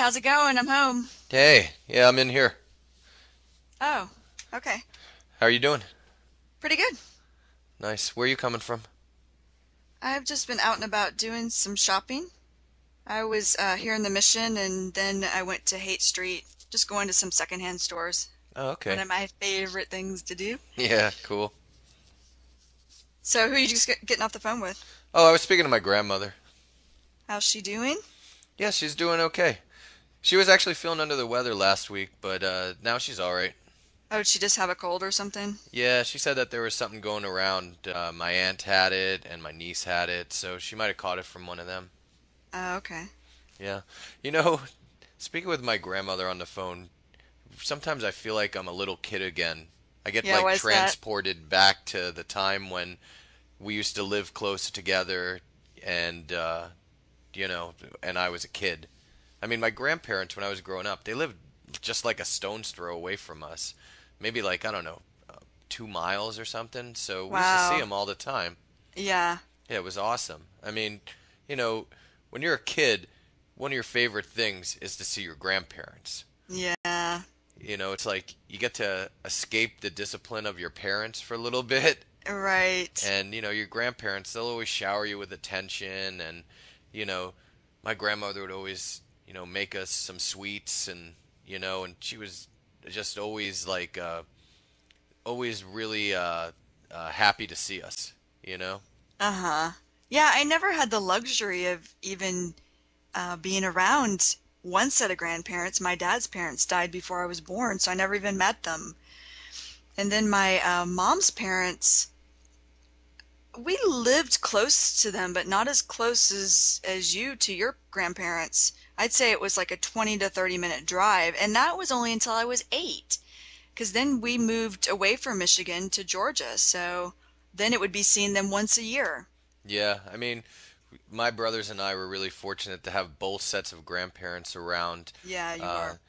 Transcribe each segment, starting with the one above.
how's it going? I'm home. Hey, yeah, I'm in here. Oh, okay. How are you doing? Pretty good. Nice. Where are you coming from? I've just been out and about doing some shopping. I was here in the Mission and then I went to Haight Street, just going to some secondhand stores. Oh, One okay. of my favorite things to do. Yeah, cool. So, who are you just getting off the phone with? Oh, I was speaking to my grandmother. How's she doing? Yeah, she's doing okay. She was actually feeling under the weather last week, but now she's all right. Oh, did she just have a cold or something? Yeah, she said that there was something going around. My aunt had it and my niece had it, so she might have caught it from one of them. Oh, okay. Yeah. You know, speaking with my grandmother on the phone, sometimes I feel like I'm a little kid again. I get Yeah, like why is that? transported back to the time when we used to live close together and you know, and I was a kid. I mean, my grandparents when I was growing up, they lived just like a stone's throw away from us. Maybe like, I don't know, 2 miles or something. So we used to see Wow. them all the time. Yeah. Yeah, it was awesome. I mean, you know, when you're a kid, one of your favorite things is to see your grandparents. Yeah. It's like you get to escape the discipline of your parents for a little bit. Right. And, your grandparents, they'll always shower you with attention. And, you know, my grandmother would always, make us some sweets and she was just always like, always really happy to see us, you know? Uh-huh. Yeah, I never had the luxury of even being around one set of grandparents. My dad's parents died before I was born, so I never even met them. And then my mom's parents, we lived close to them, but not as close as you to your grandparents. I'd say it was like a 20 to 30-minute drive, and that was only until I was 8, because then we moved away from Michigan to Georgia, so then it would be seeing them once a year. Yeah, I mean, my brothers and I were really fortunate to have both sets of grandparents around. Yeah, you Uh, were.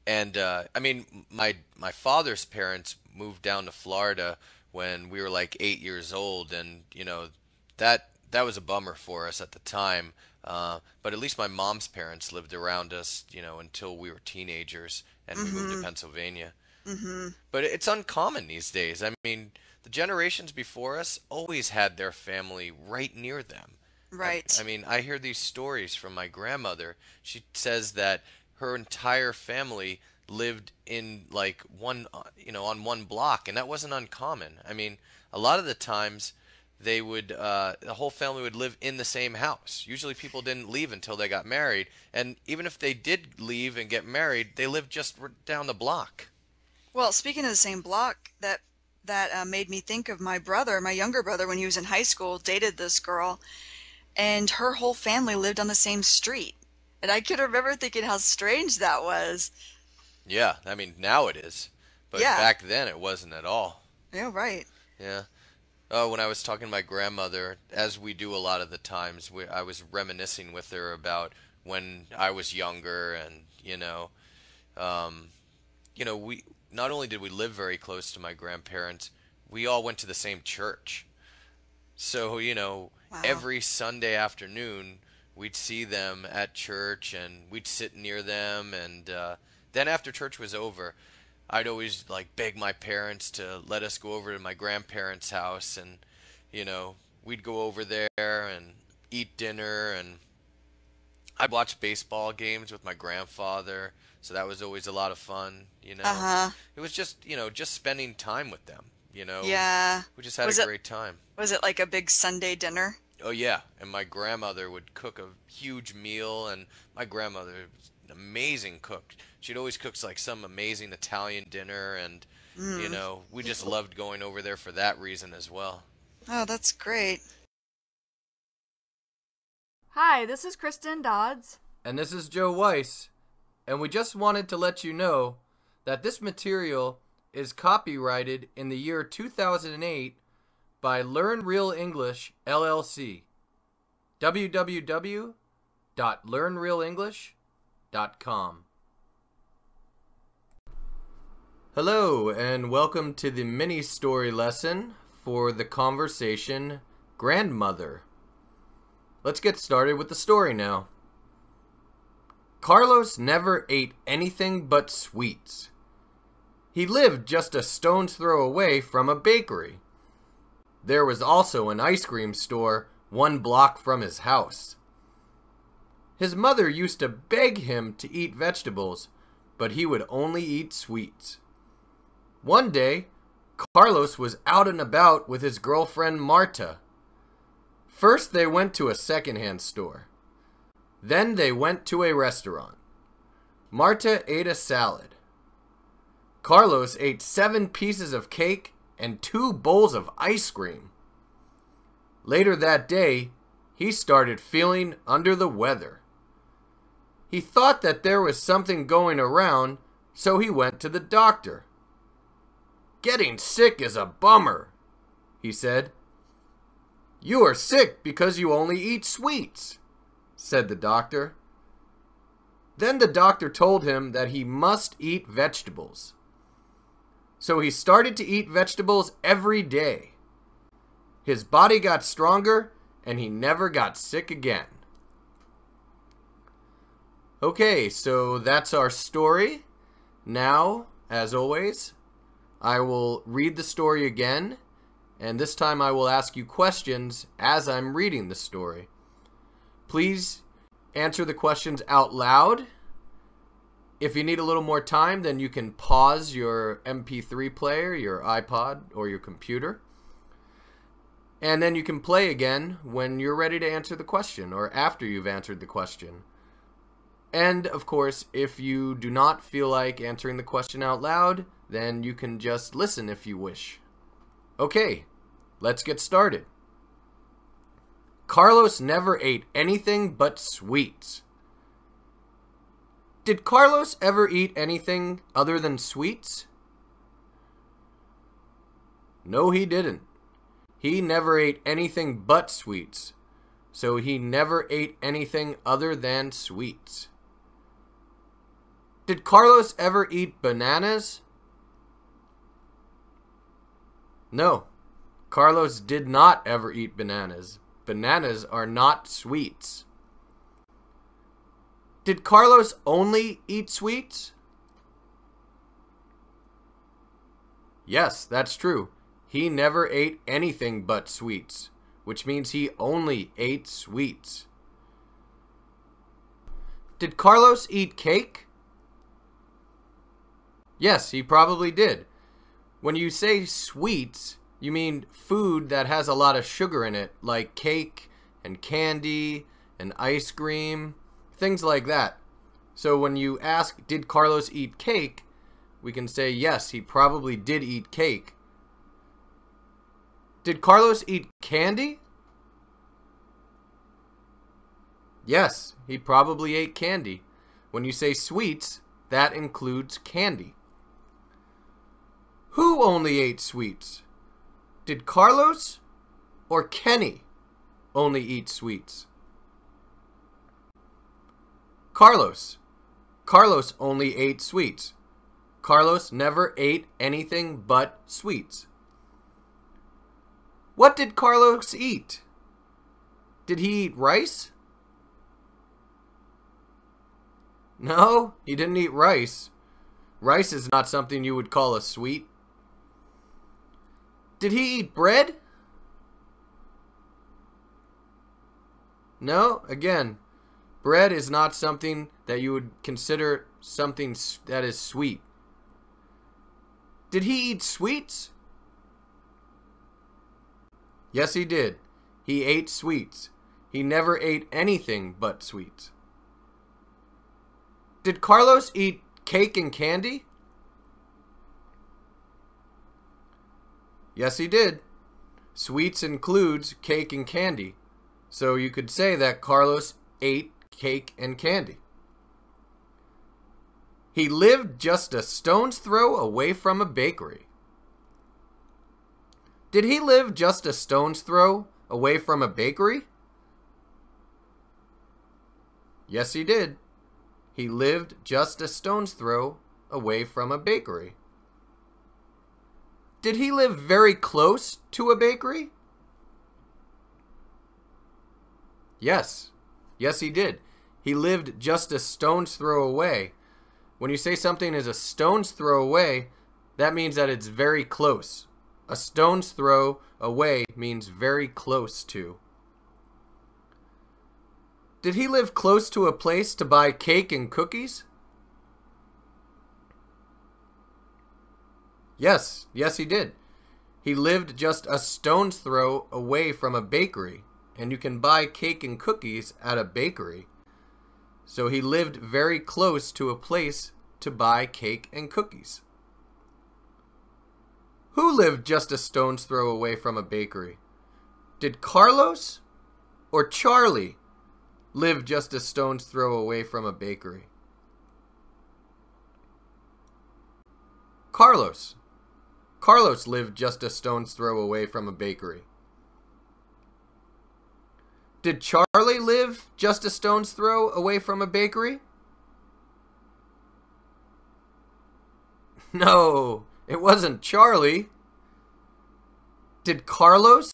and I mean, my father's parents moved down to Florida when we were like 8 years old, and that was a bummer for us at the time. But at least my mom's parents lived around us, until we were teenagers, and we moved to Mm-hmm. Pennsylvania. Mm-hmm. But it's uncommon these days. I mean, the generations before us always had their family right near them. I Right. mean, I hear these stories from my grandmother. She says that her entire family lived in like one, on one block, and that wasn't uncommon. I mean, a lot of the times the whole family would live in the same house. Usually people didn't leave until they got married, and even if they did leave and get married, they lived just down the block. Well, speaking of the same block, that made me think of my brother, my younger brother, when he was in high school, dated this girl, and her whole family lived on the same street. And I could remember thinking how strange that was. Yeah, I mean, now it is, but Yeah. back then it wasn't at all. Yeah, right. Yeah. Oh, when I was talking to my grandmother, as we do a lot of the times, I was reminiscing with her about when I was younger, and um, we not only did we live very close to my grandparents, we all went to the same church. So, Wow. every Sunday afternoon, we'd see them at church, and we'd sit near them, and then after church was over, I'd always like beg my parents to let us go over to my grandparents' house, and you know, we'd go over there and eat dinner, and I'd watch baseball games with my grandfather, so that was always a lot of fun. Uh-huh. It was just spending time with them. Yeah. We just had a Was it great time. was it like a big Sunday dinner? Oh yeah, and my grandmother would cook a huge meal, and my grandmother was an amazing cook. She'd always cook like some amazing Italian dinner, and Mm. we just loved going over there for that reason as well. Oh, that's great. Hi, this is Kristen Dodds. And this is Joe Weiss, and we just wanted to let you know that this material is copyrighted in the year 2008 by Learn Real English LLC. www.learnrealenglish.com. Hello, and welcome to the mini story lesson for the conversation Grandmother. Let's get started with the story now. Carlos never ate anything but sweets. He lived just a stone's throw away from a bakery. There was also an ice cream store 1 block from his house. His mother used to beg him to eat vegetables, but he would only eat sweets. One day, Carlos was out and about with his girlfriend Marta. First, they went to a secondhand store. Then they went to a restaurant. Marta ate a salad. Carlos ate 7 pieces of cake and 2 bowls of ice cream. Later that day, he started feeling under the weather. He thought that there was something going around, so he went to the doctor. "Getting sick is a bummer," he said. "You are sick because you only eat sweets," said the doctor. Then the doctor told him that he must eat vegetables. So he started to eat vegetables every day. His body got stronger and he never got sick again. Okay, so that's our story. Now, as always, I will read the story again, and this time I will ask you questions as I'm reading the story. Please answer the questions out loud. If you need a little more time, then you can pause your MP3 player, your iPod, or your computer. And then you can play again when you're ready to answer the question or after you've answered the question. And, of course, if you do not feel like answering the question out loud, then you can just listen if you wish. Okay, let's get started. Carlos never ate anything but sweets. Did Carlos ever eat anything other than sweets? No, he didn't. He never ate anything but sweets, so he never ate anything other than sweets. Did Carlos ever eat bananas? No, Carlos did not ever eat bananas. Bananas are not sweets. Did Carlos only eat sweets? Yes, that's true. He never ate anything but sweets, which means he only ate sweets. Did Carlos eat cake? Yes, he probably did. When you say sweets, you mean food that has a lot of sugar in it, like cake and candy and ice cream, things like that. So when you ask, did Carlos eat cake, we can say, yes, he probably did eat cake. Did Carlos eat candy? Yes, he probably ate candy. When you say sweets, that includes candy. Who only ate sweets? Did Carlos or Kenny only eat sweets? Carlos. Carlos only ate sweets. Carlos never ate anything but sweets. What did Carlos eat? Did he eat rice? No, he didn't eat rice. Rice is not something you would call a sweet. Did he eat bread? No, again, bread is not something that you would consider something that is sweet. Did he eat sweets? Yes, he did. He ate sweets. He never ate anything but sweets. Did Carlos eat cake and candy? Yes, he did. Sweets includes cake and candy. So you could say that Carlos ate cake and candy. He lived just a stone's throw away from a bakery. Did he live just a stone's throw away from a bakery? Yes, he did. He lived just a stone's throw away from a bakery. Did he live very close to a bakery? Yes. Yes, he did. He lived just a stone's throw away. When you say something is a stone's throw away, that means that it's very close. A stone's throw away means very close to. Did he live close to a place to buy cake and cookies? Yes, he did. He lived just a stone's throw away from a bakery, and you can buy cake and cookies at a bakery. So he lived very close to a place to buy cake and cookies. Who lived just a stone's throw away from a bakery? Did Carlos or Charlie live just a stone's throw away from a bakery? Carlos. Carlos lived just a stone's throw away from a bakery. Did Charlie live just a stone's throw away from a bakery? No, it wasn't Charlie. Did Carlos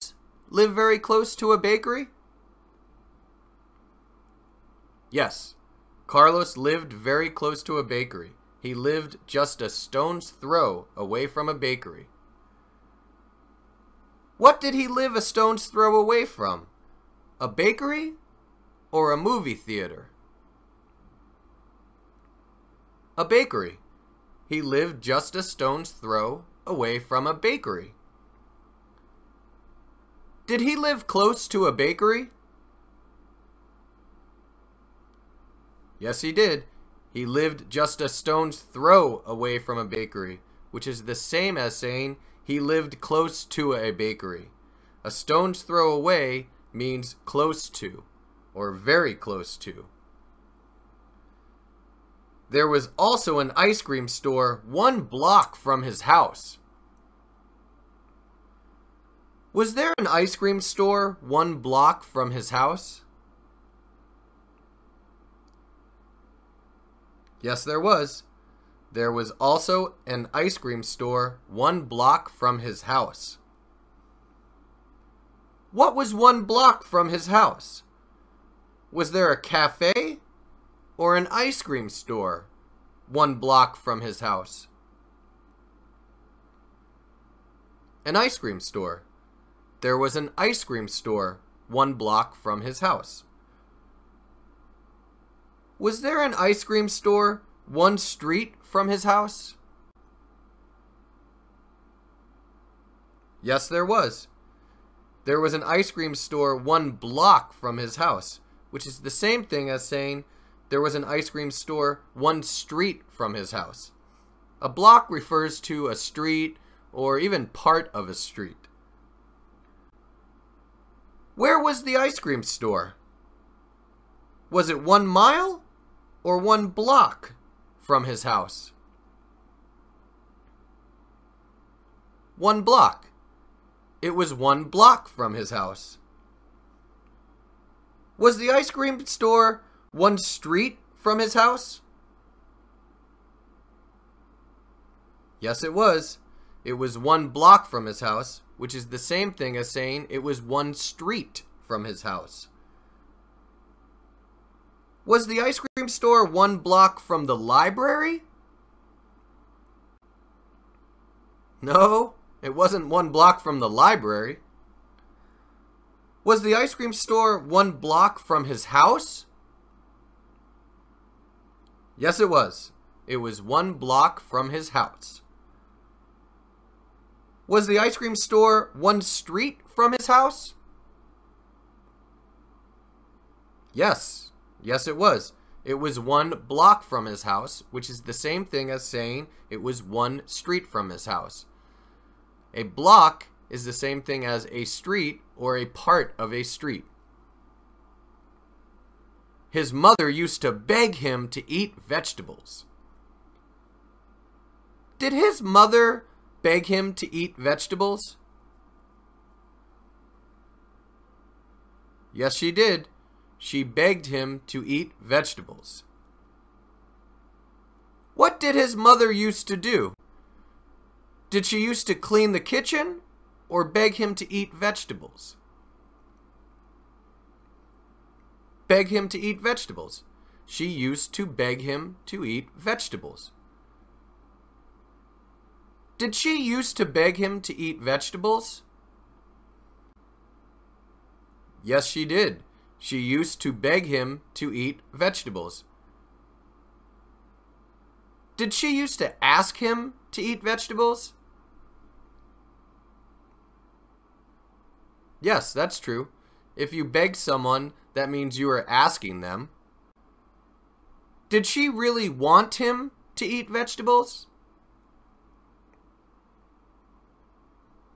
live very close to a bakery? Yes, Carlos lived very close to a bakery. He lived just a stone's throw away from a bakery. What did he live a stone's throw away from? A bakery or a movie theater? A bakery. He lived just a stone's throw away from a bakery. Did he live close to a bakery? Yes, he did. He lived just a stone's throw away from a bakery, which is the same as saying he lived close to a bakery. A stone's throw away means close to, or very close to. There was also an ice cream store 1 block from his house. Was there an ice cream store 1 block from his house? Yes, there was. There was also an ice cream store 1 block from his house. What was 1 block from his house? Was there a cafe or an ice cream store 1 block from his house? An ice cream store. There was an ice cream store 1 block from his house. Was there an ice cream store 1 street from his house? Yes, there was. There was an ice cream store 1 block from his house, which is the same thing as saying there was an ice cream store 1 street from his house. A block refers to a street or even part of a street. Where was the ice cream store? Was it 1 mile or 1 block from his house? 1 block. It was 1 block from his house. Was the ice cream store 1 street from his house? Yes, it was. It was 1 block from his house, which is the same thing as saying it was 1 street from his house. Was the ice cream store 1 block from the library? No, it wasn't 1 block from the library. Was the ice cream store 1 block from his house? Yes, it was. It was 1 block from his house. Was the ice cream store 1 street from his house? Yes, it was. It was 1 block from his house, which is the same thing as saying it was 1 street from his house. A block is the same thing as a street or a part of a street. His mother used to beg him to eat vegetables. Did his mother beg him to eat vegetables? Yes, she did. She begged him to eat vegetables. What did his mother used to do? Did she used to clean the kitchen or beg him to eat vegetables? Beg him to eat vegetables. she used to beg him to eat vegetables. Did she used to beg him to eat vegetables? Yes, she did. She used to beg him to eat vegetables. Did she used to ask him to eat vegetables? Yes, that's true. If you beg someone, that means you are asking them. Did she really want him to eat vegetables?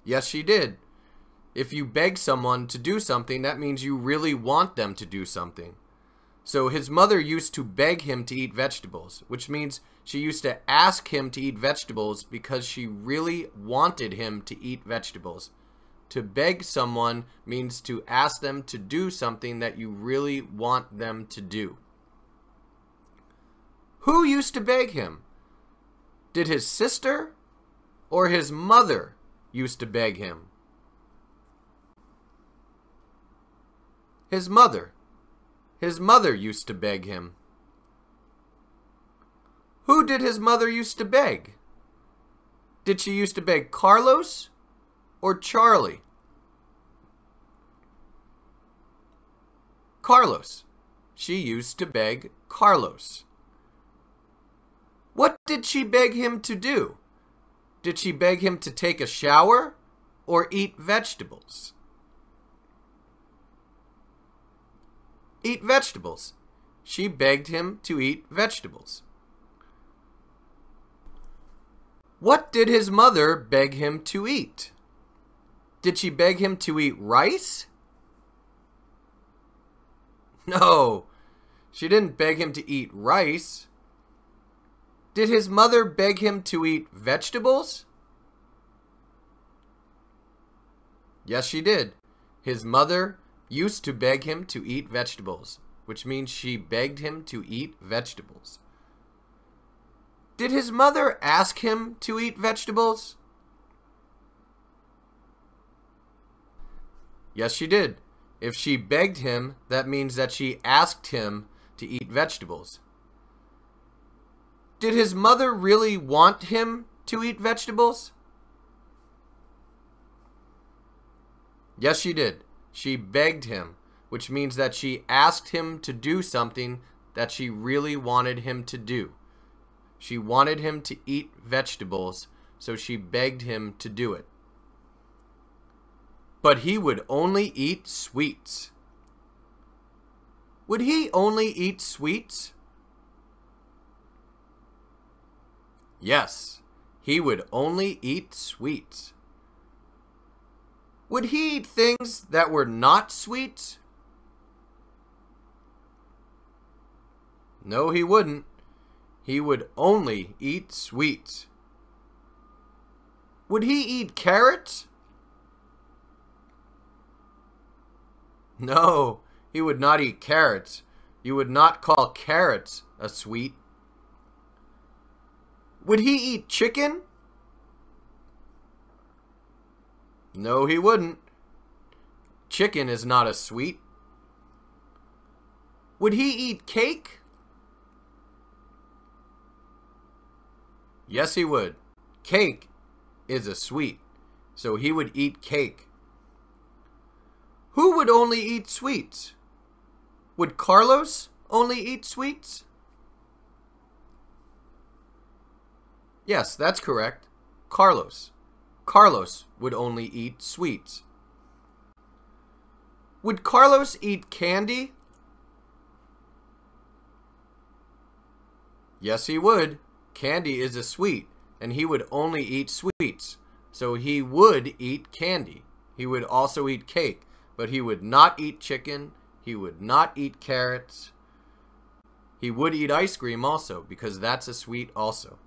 Yes, she did. If you beg someone to do something, that means you really want them to do something. So his mother used to beg him to eat vegetables, which means she used to ask him to eat vegetables because she really wanted him to eat vegetables. To beg someone means to ask them to do something that you really want them to do. Who used to beg him? Did his sister or his mother used to beg him? His mother. His mother used to beg him. Who did his mother used to beg? Did she used to beg Carlos or Charlie? Carlos. She used to beg Carlos. What did she beg him to do? Did she beg him to take a shower or eat vegetables? Eat vegetables. She begged him to eat vegetables. What did his mother beg him to eat? Did she beg him to eat rice? No, she didn't beg him to eat rice. Did his mother beg him to eat vegetables? Yes, she did. His mother used to beg him to eat vegetables, which means she begged him to eat vegetables. Did his mother ask him to eat vegetables? Yes, she did. If she begged him, that means that she asked him to eat vegetables. Did his mother really want him to eat vegetables? Yes, she did. She begged him, which means that she asked him to do something that she really wanted him to do. She wanted him to eat vegetables, so she begged him to do it. But he would only eat sweets. Would he only eat sweets? Yes, he would only eat sweets. Would he eat things that were not sweets? No, he wouldn't. He would only eat sweets. Would he eat carrots? No, he would not eat carrots. You would not call carrots a sweet. Would he eat chicken? No, he wouldn't. Chicken is not a sweet. Would he eat cake? Yes, he would. Cake is a sweet, so he would eat cake. Who would only eat sweets? Would Carlos only eat sweets? Yes, that's correct. Carlos. Carlos would only eat sweets. Would Carlos eat candy? Yes, he would. Candy is a sweet, and he would only eat sweets. So he would eat candy. He would also eat cake, but he would not eat chicken. He would not eat carrots. He would eat ice cream also, because that's a sweet also.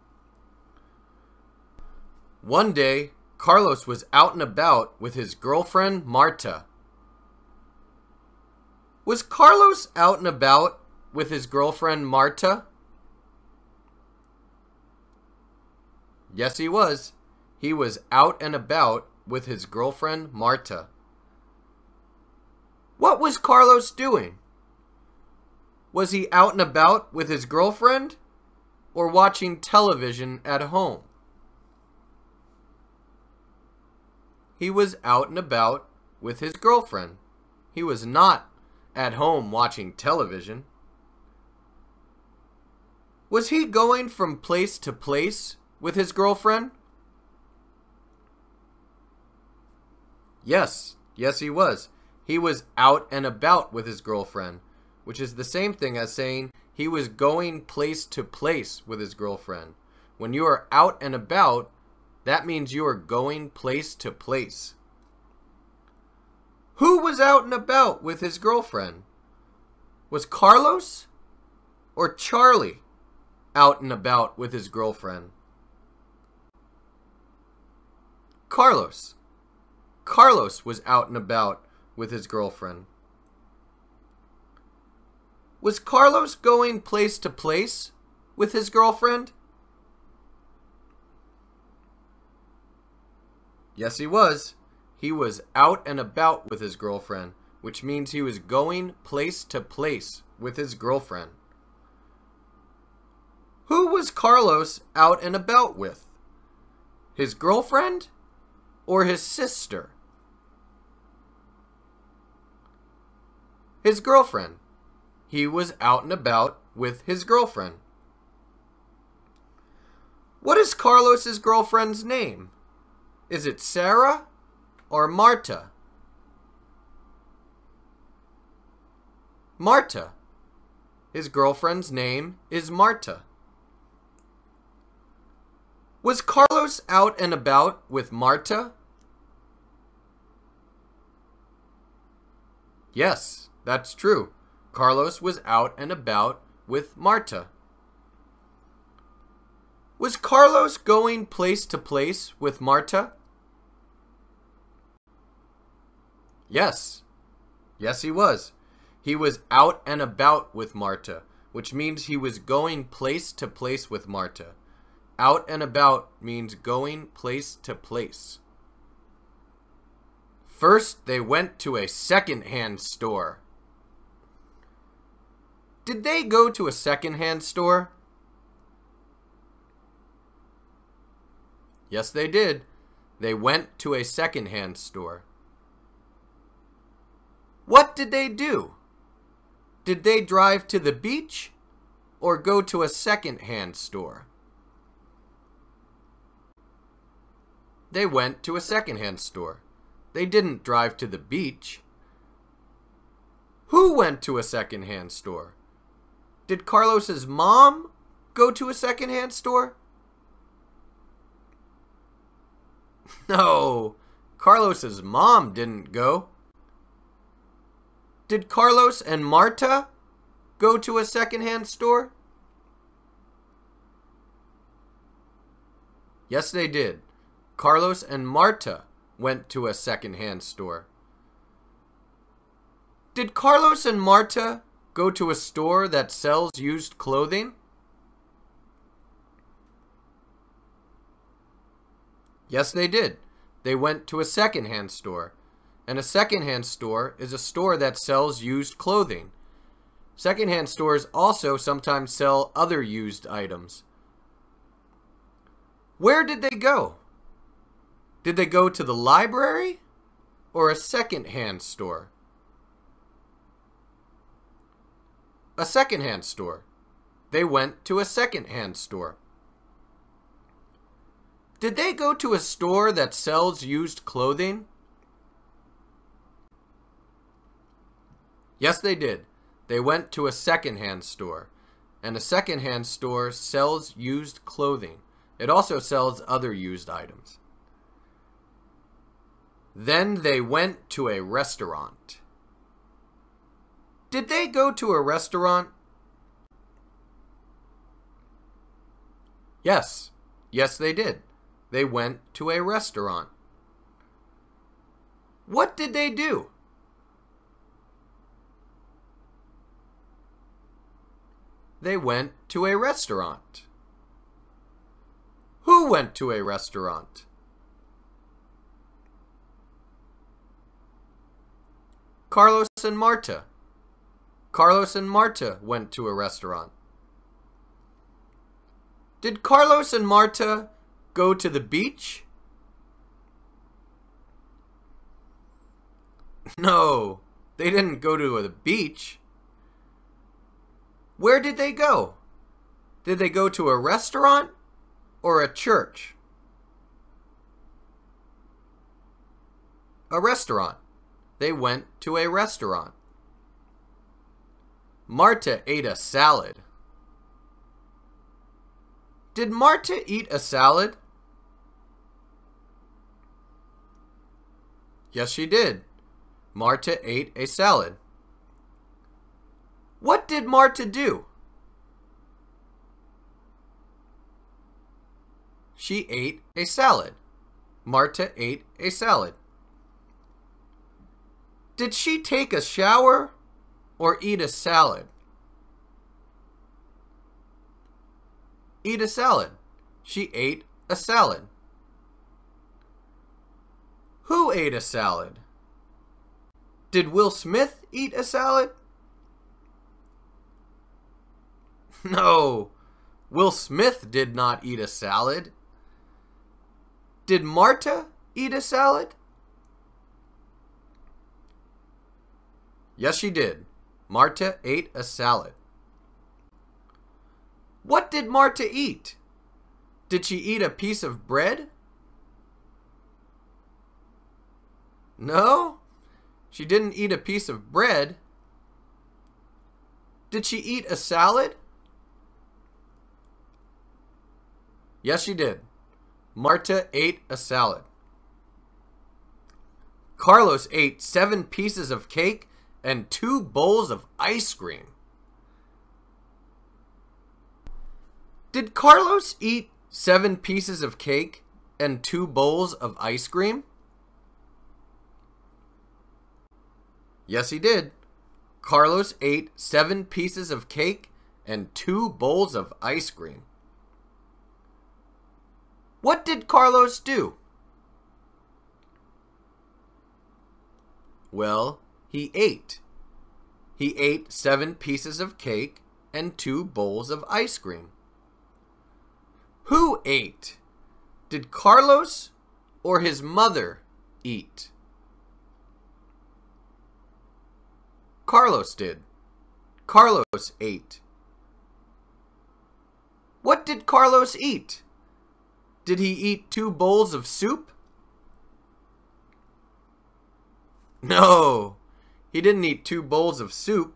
One day, Carlos was out and about with his girlfriend, Marta. Was Carlos out and about with his girlfriend, Marta? Yes, he was. He was out and about with his girlfriend, Marta. What was Carlos doing? Was he out and about with his girlfriend or watching television at home? He was out and about with his girlfriend. He was not at home watching television. Was he going from place to place with his girlfriend? Yes, he was. He was out and about with his girlfriend, which is the same thing as saying he was going place to place with his girlfriend. When you are out and about, that means you are going place to place. Who was out and about with his girlfriend? Was Carlos or Charlie out and about with his girlfriend? Carlos. Carlos was out and about with his girlfriend. Was Carlos going place to place with his girlfriend? Yes, he was. He was out and about with his girlfriend, which means he was going place to place with his girlfriend. Who was Carlos out and about with? His girlfriend or his sister? His girlfriend. He was out and about with his girlfriend. What is Carlos's girlfriend's name? Is it Sarah or Marta? Marta. His girlfriend's name is Marta. Was Carlos out and about with Marta? Yes, that's true. Carlos was out and about with Marta. Was Carlos going place to place with Marta? Yes, he was. He was out and about with Marta, which means he was going place to place with Marta. Out and about means going place to place. First, they went to a second-hand store. Did they go to a second-hand store? Yes, they did. They went to a second-hand store. What did they do? Did they drive to the beach or go to a second-hand store? They went to a second-hand store. They didn't drive to the beach. Who went to a second-hand store? Did Carlos's mom go to a second-hand store? No, Carlos's mom didn't go. Did Carlos and Marta go to a second-hand store? Yes, they did. Carlos and Marta went to a second-hand store. Did Carlos and Marta go to a store that sells used clothing? Yes, they did. They went to a second-hand store. And a second-hand store is a store that sells used clothing. Second-hand stores also sometimes sell other used items. Where did they go? Did they go to the library or a second-hand store? A second-hand store. They went to a second-hand store. Did they go to a store that sells used clothing? Yes, they did. They went to a second-hand store. And a second-hand store sells used clothing. It also sells other used items. Then they went to a restaurant. Did they go to a restaurant? Yes, they did. They went to a restaurant. What did they do? They went to a restaurant. Who went to a restaurant? Carlos and Marta. Carlos and Marta went to a restaurant. Did Carlos and Marta go to the beach? No, they didn't go to the beach. Where did they go? Did they go to a restaurant or a church? A restaurant. They went to a restaurant. Marta ate a salad. Did Marta eat a salad? Yes, she did. Marta ate a salad. What did Marta do? She ate a salad. Marta ate a salad. Did she take a shower or eat a salad? Eat a salad. She ate a salad. Who ate a salad? Did Will Smith eat a salad? No, Will Smith did not eat a salad. Did Marta eat a salad? Yes, she did. Marta ate a salad. What did Marta eat? Did she eat a piece of bread? No, she didn't eat a piece of bread. Did she eat a salad? Yes, she did. Marta ate a salad. Carlos ate 7 pieces of cake and 2 bowls of ice cream. Did Carlos eat 7 pieces of cake and 2 bowls of ice cream? Yes, he did. Carlos ate 7 pieces of cake and 2 bowls of ice cream. What did Carlos do? Well, he ate. He ate 7 pieces of cake and 2 bowls of ice cream. Who ate? Did Carlos or his mother eat? Carlos did. Carlos ate. What did Carlos eat? Did he eat 2 bowls of soup? No, he didn't eat 2 bowls of soup.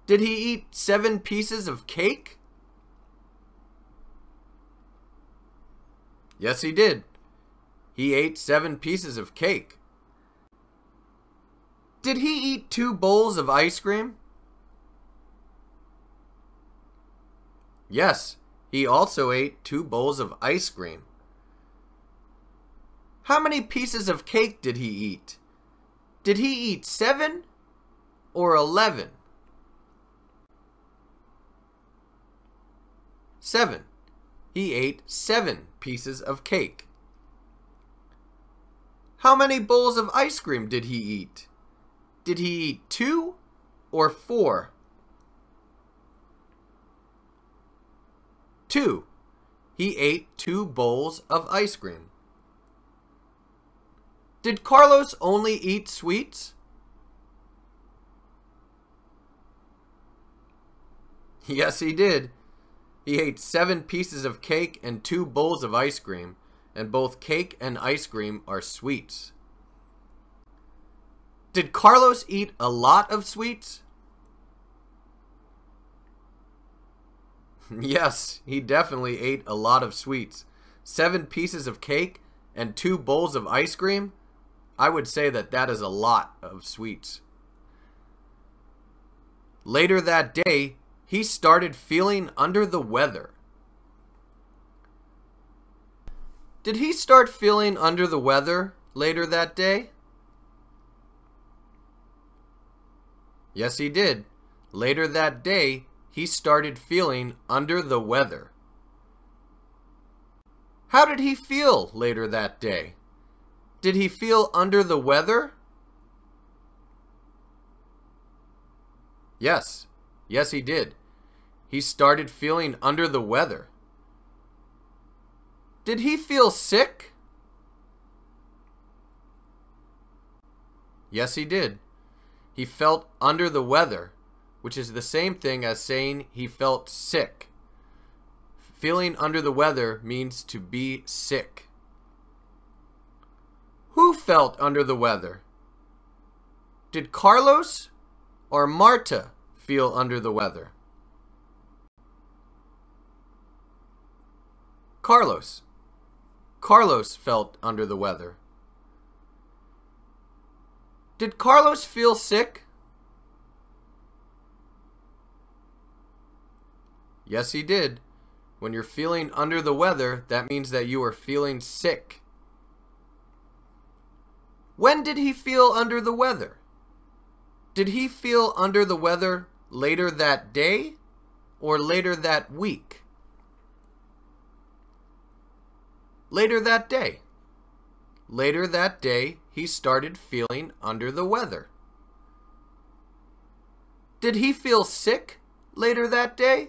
Did he eat 7 pieces of cake? Yes, he did. He ate 7 pieces of cake. Did he eat 2 bowls of ice cream? Yes, he also ate 2 bowls of ice cream. How many pieces of cake did he eat? Did he eat 7 or 11? 7. He ate 7 pieces of cake. How many bowls of ice cream did he eat? Did he eat 2 or 4? 2. He ate 2 bowls of ice cream. Did Carlos only eat sweets? Yes, he did. He ate 7 pieces of cake and 2 bowls of ice cream, and both cake and ice cream are sweets. Did Carlos eat a lot of sweets? Yes, he definitely ate a lot of sweets. 7 pieces of cake and 2 bowls of ice cream? I would say that that is a lot of sweets. Later that day, he started feeling under the weather. Did he start feeling under the weather later that day? Yes, he did. Later that day, he started feeling under the weather. How did he feel later that day? Did he feel under the weather? Yes. Yes, he did. He started feeling under the weather. Did he feel sick? Yes, he did. He felt under the weather, which is the same thing as saying he felt sick. Feeling under the weather means to be sick. Who felt under the weather? Did Carlos or Marta feel under the weather? Carlos. Carlos felt under the weather. Did Carlos feel sick? Yes, he did. When you're feeling under the weather, that means that you are feeling sick. When did he feel under the weather? Did he feel under the weather later that day or later that week? Later that day. Later that day, he started feeling under the weather. Did he feel sick later that day?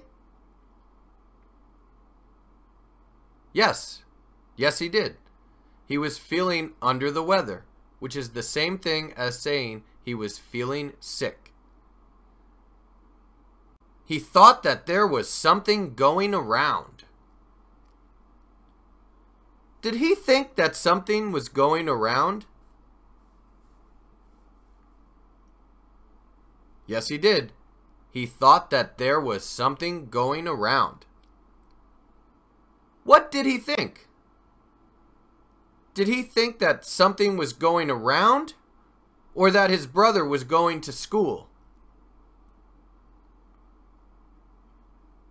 Yes. Yes, he did. He was feeling under the weather, which is the same thing as saying he was feeling sick. He thought that there was something going around. Did he think that something was going around? Yes, he did. He thought that there was something going around. What did he think? Did he think that something was going around or that his brother was going to school?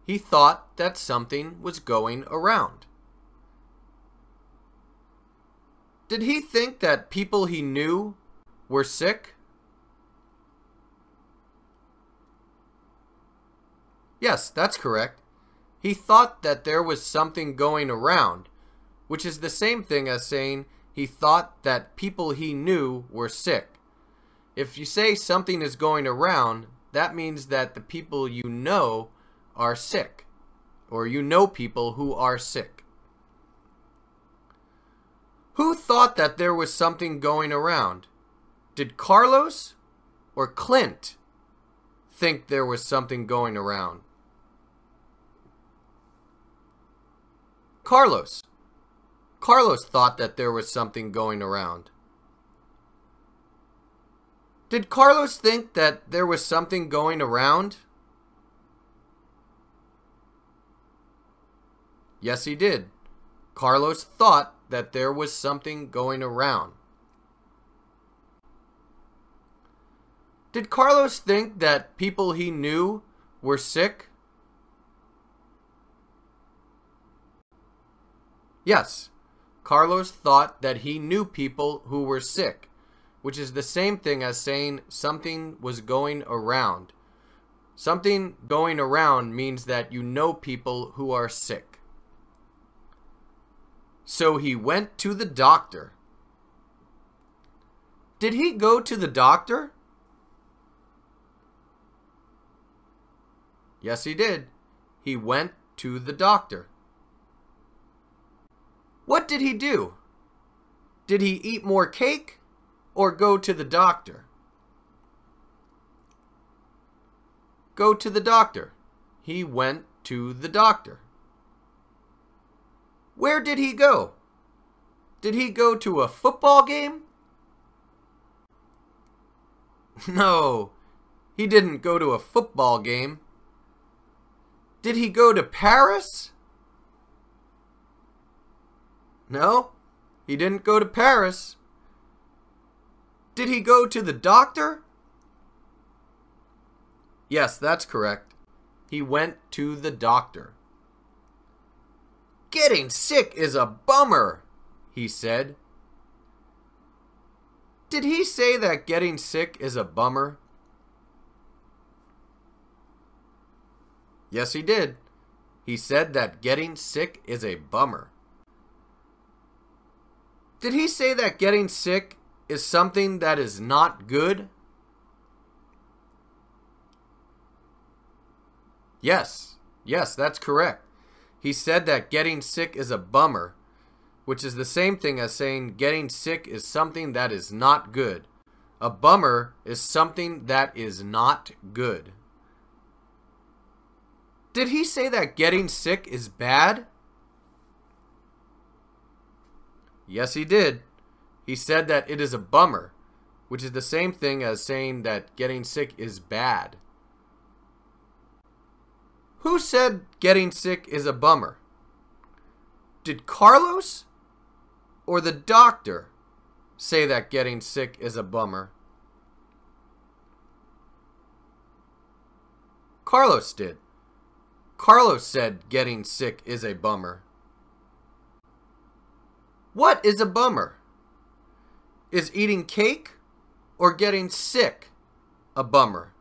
He thought that something was going around. Did he think that people he knew were sick? Yes, that's correct. He thought that there was something going around, which is the same thing as saying he thought that people he knew were sick. If you say something is going around, that means that the people you know are sick, or you know people who are sick. Who thought that there was something going around? Did Carlos or Clint think there was something going around? Carlos. Carlos thought that there was something going around. Did Carlos think that there was something going around? Yes, he did. Carlos thought that there was something going around. Did Carlos think that people he knew were sick? Yes, Carlos thought that he knew people who were sick, which is the same thing as saying something was going around. Something going around means that you know people who are sick. So he went to the doctor. Did he go to the doctor? Yes, he did. He went to the doctor. What did he do? Did he eat more cake or go to the doctor? Go to the doctor. He went to the doctor. Where did he go? Did he go to a football game? No, he didn't go to a football game. Did he go to Paris? No, he didn't go to Paris. Did he go to the doctor? Yes, that's correct. He went to the doctor. Getting sick is a bummer, he said. Did he say that getting sick is a bummer? Yes, he did. He said that getting sick is a bummer. Did he say that getting sick is something that is not good? Yes, that's correct. He said that getting sick is a bummer, which is the same thing as saying getting sick is something that is not good. A bummer is something that is not good. Did he say that getting sick is bad? Yes, he did. He said that it is a bummer, which is the same thing as saying that getting sick is bad. Who said getting sick is a bummer? Did Carlos or the doctor say that getting sick is a bummer? Carlos did. Carlos said getting sick is a bummer. What is a bummer? Is eating cake or getting sick a bummer?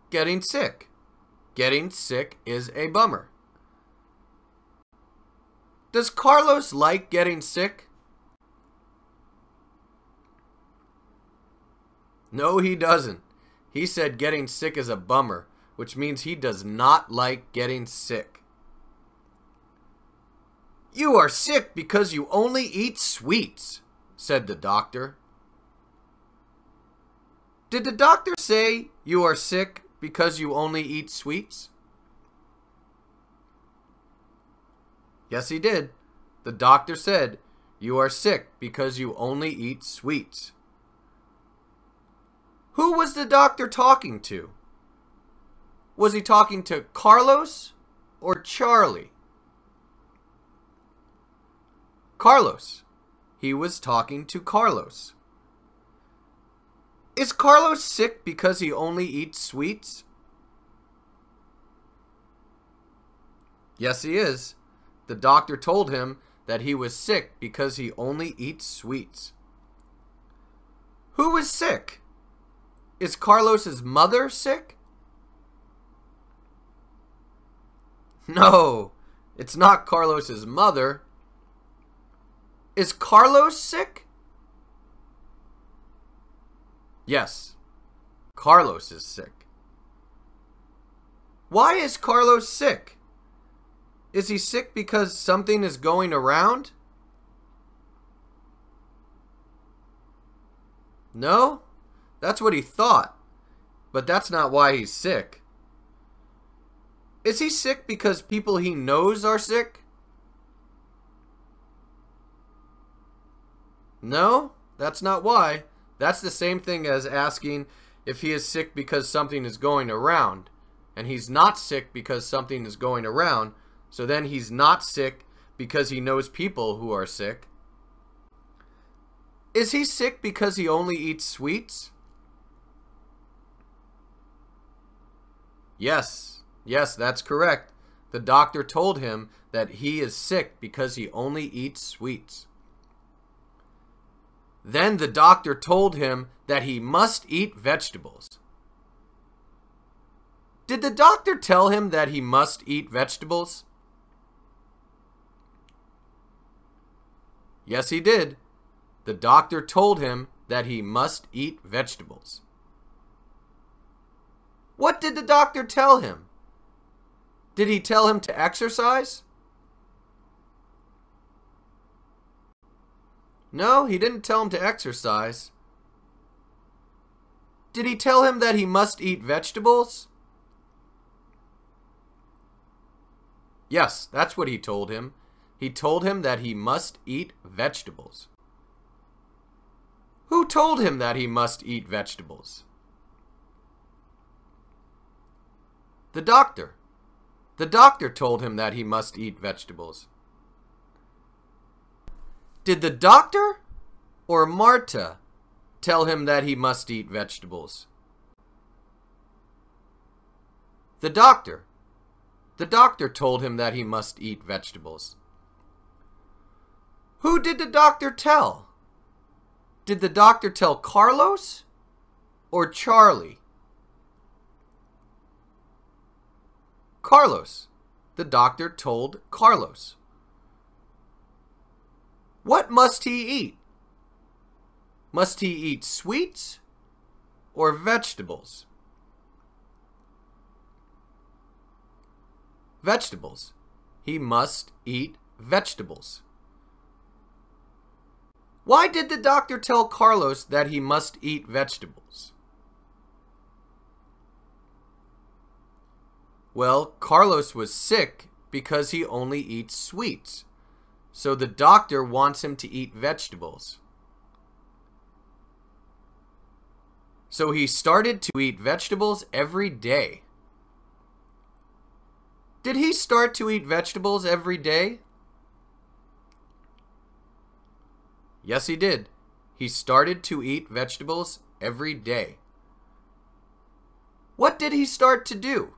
Getting sick. Getting sick is a bummer. Does Carlos like getting sick? No, he doesn't. He said getting sick is a bummer, which means he does not like getting sick. You are sick because you only eat sweets, said the doctor. Did the doctor say you are sick because you only eat sweets? Yes, he did. The doctor said you are sick because you only eat sweets. Who was the doctor talking to? Was he talking to Carlos or Charlie? Carlos. He was talking to Carlos. Is Carlos sick because he only eats sweets? Yes, he is. The doctor told him that he was sick because he only eats sweets. Who is sick? Is Carlos's mother sick? No, it's not Carlos's mother. Is Carlos sick? Yes, Carlos is sick. Why is Carlos sick? Is he sick because something is going around? No, that's what he thought, but that's not why he's sick. Is he sick because people he knows are sick? No, that's not why. That's the same thing as asking if he is sick because something is going around. And he's not sick because something is going around. So then he's not sick because he knows people who are sick. Is he sick because he only eats sweets? Yes, that's correct. The doctor told him that he is sick because he only eats sweets. Then the doctor told him that he must eat vegetables. Did the doctor tell him that he must eat vegetables? Yes, he did. The doctor told him that he must eat vegetables. What did the doctor tell him? Did he tell him to exercise? No, he didn't tell him to exercise. Did he tell him that he must eat vegetables? Yes, that's what he told him. He told him that he must eat vegetables. Who told him that he must eat vegetables? The doctor. The doctor told him that he must eat vegetables. Did the doctor or Marta tell him that he must eat vegetables? The doctor. The doctor told him that he must eat vegetables. Who did the doctor tell? Did the doctor tell Carlos or Charlie? Carlos. The doctor told Carlos. What must he eat? Must he eat sweets or vegetables? vegetables. He must eat vegetables. Why did the doctor tell Carlos that he must eat vegetables? Well, Carlos was sick because he only eats sweets. So the doctor wants him to eat vegetables. So he started to eat vegetables every day. Did he start to eat vegetables every day? Yes, he did. He started to eat vegetables every day. What did he start to do?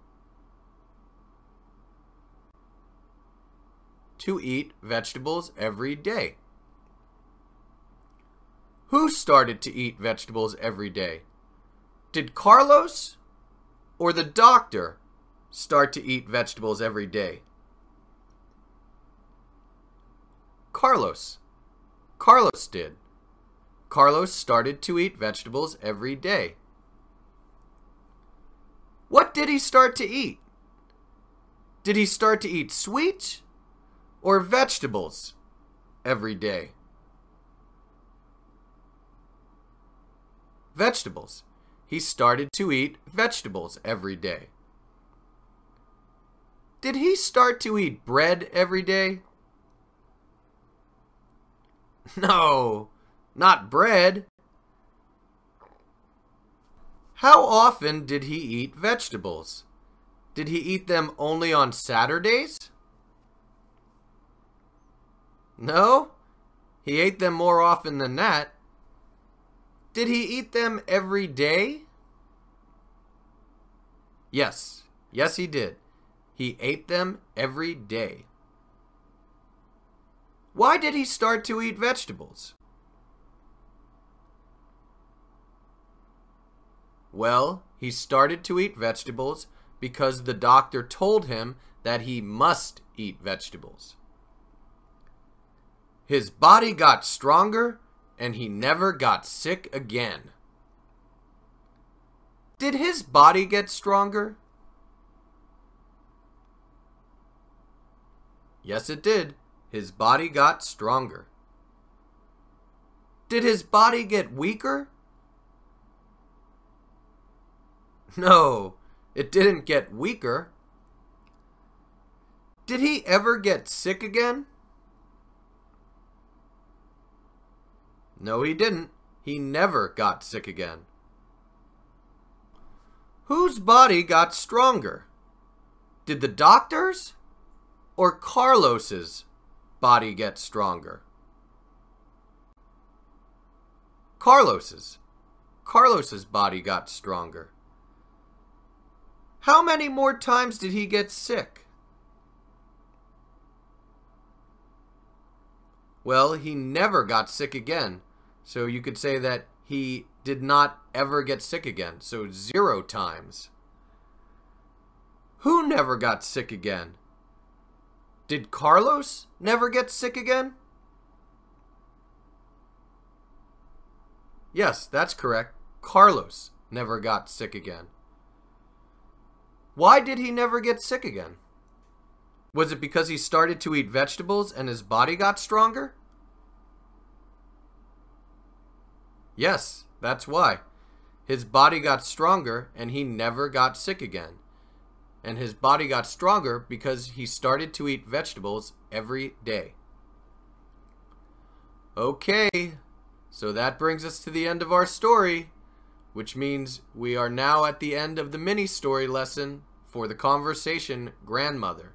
To eat vegetables every day. Who started to eat vegetables every day? Did Carlos or the doctor start to eat vegetables every day? Carlos. Carlos did. Carlos started to eat vegetables every day. What did he start to eat? Did he start to eat sweets or vegetables every day? Vegetables. He started to eat vegetables every day. Did he start to eat bread every day? No, not bread. How often did he eat vegetables? Did he eat them only on Saturdays? No, he ate them more often than that. Did he eat them every day? Yes, yes he did. He ate them every day. Why did he start to eat vegetables? Well, he started to eat vegetables because the doctor told him that he must eat vegetables. His body got stronger and he never got sick again. Did his body get stronger? Yes, it did. His body got stronger. Did his body get weaker? No, it didn't get weaker. Did he ever get sick again? No, he didn't. He never got sick again. Whose body got stronger? Did the doctor's or Carlos's body get stronger? Carlos's. Carlos's body got stronger. How many more times did he get sick? Well, he never got sick again. So you could say that he did not ever get sick again. So 0 times. Who never got sick again? Did Carlos never get sick again? Yes, that's correct. Carlos never got sick again. Why did he never get sick again? Was it because he started to eat vegetables and his body got stronger? Yes, that's why. His body got stronger and he never got sick again. And his body got stronger because he started to eat vegetables every day. Okay, so that brings us to the end of our story, which means we are now at the end of the mini story lesson for the conversation grandmother.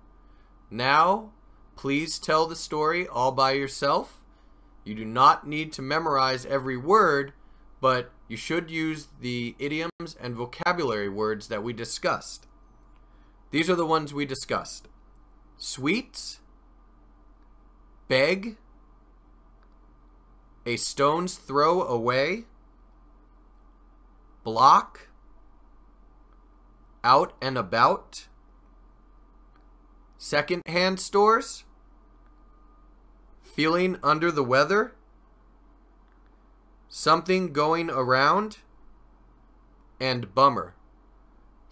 Now, please tell the story all by yourself. You do not need to memorize every word, but you should use the idioms and vocabulary words that we discussed. These are the ones we discussed. Sweets, beg, a stone's throw away, block, out and about, second-hand stores, feeling under the weather, something going around, and bummer.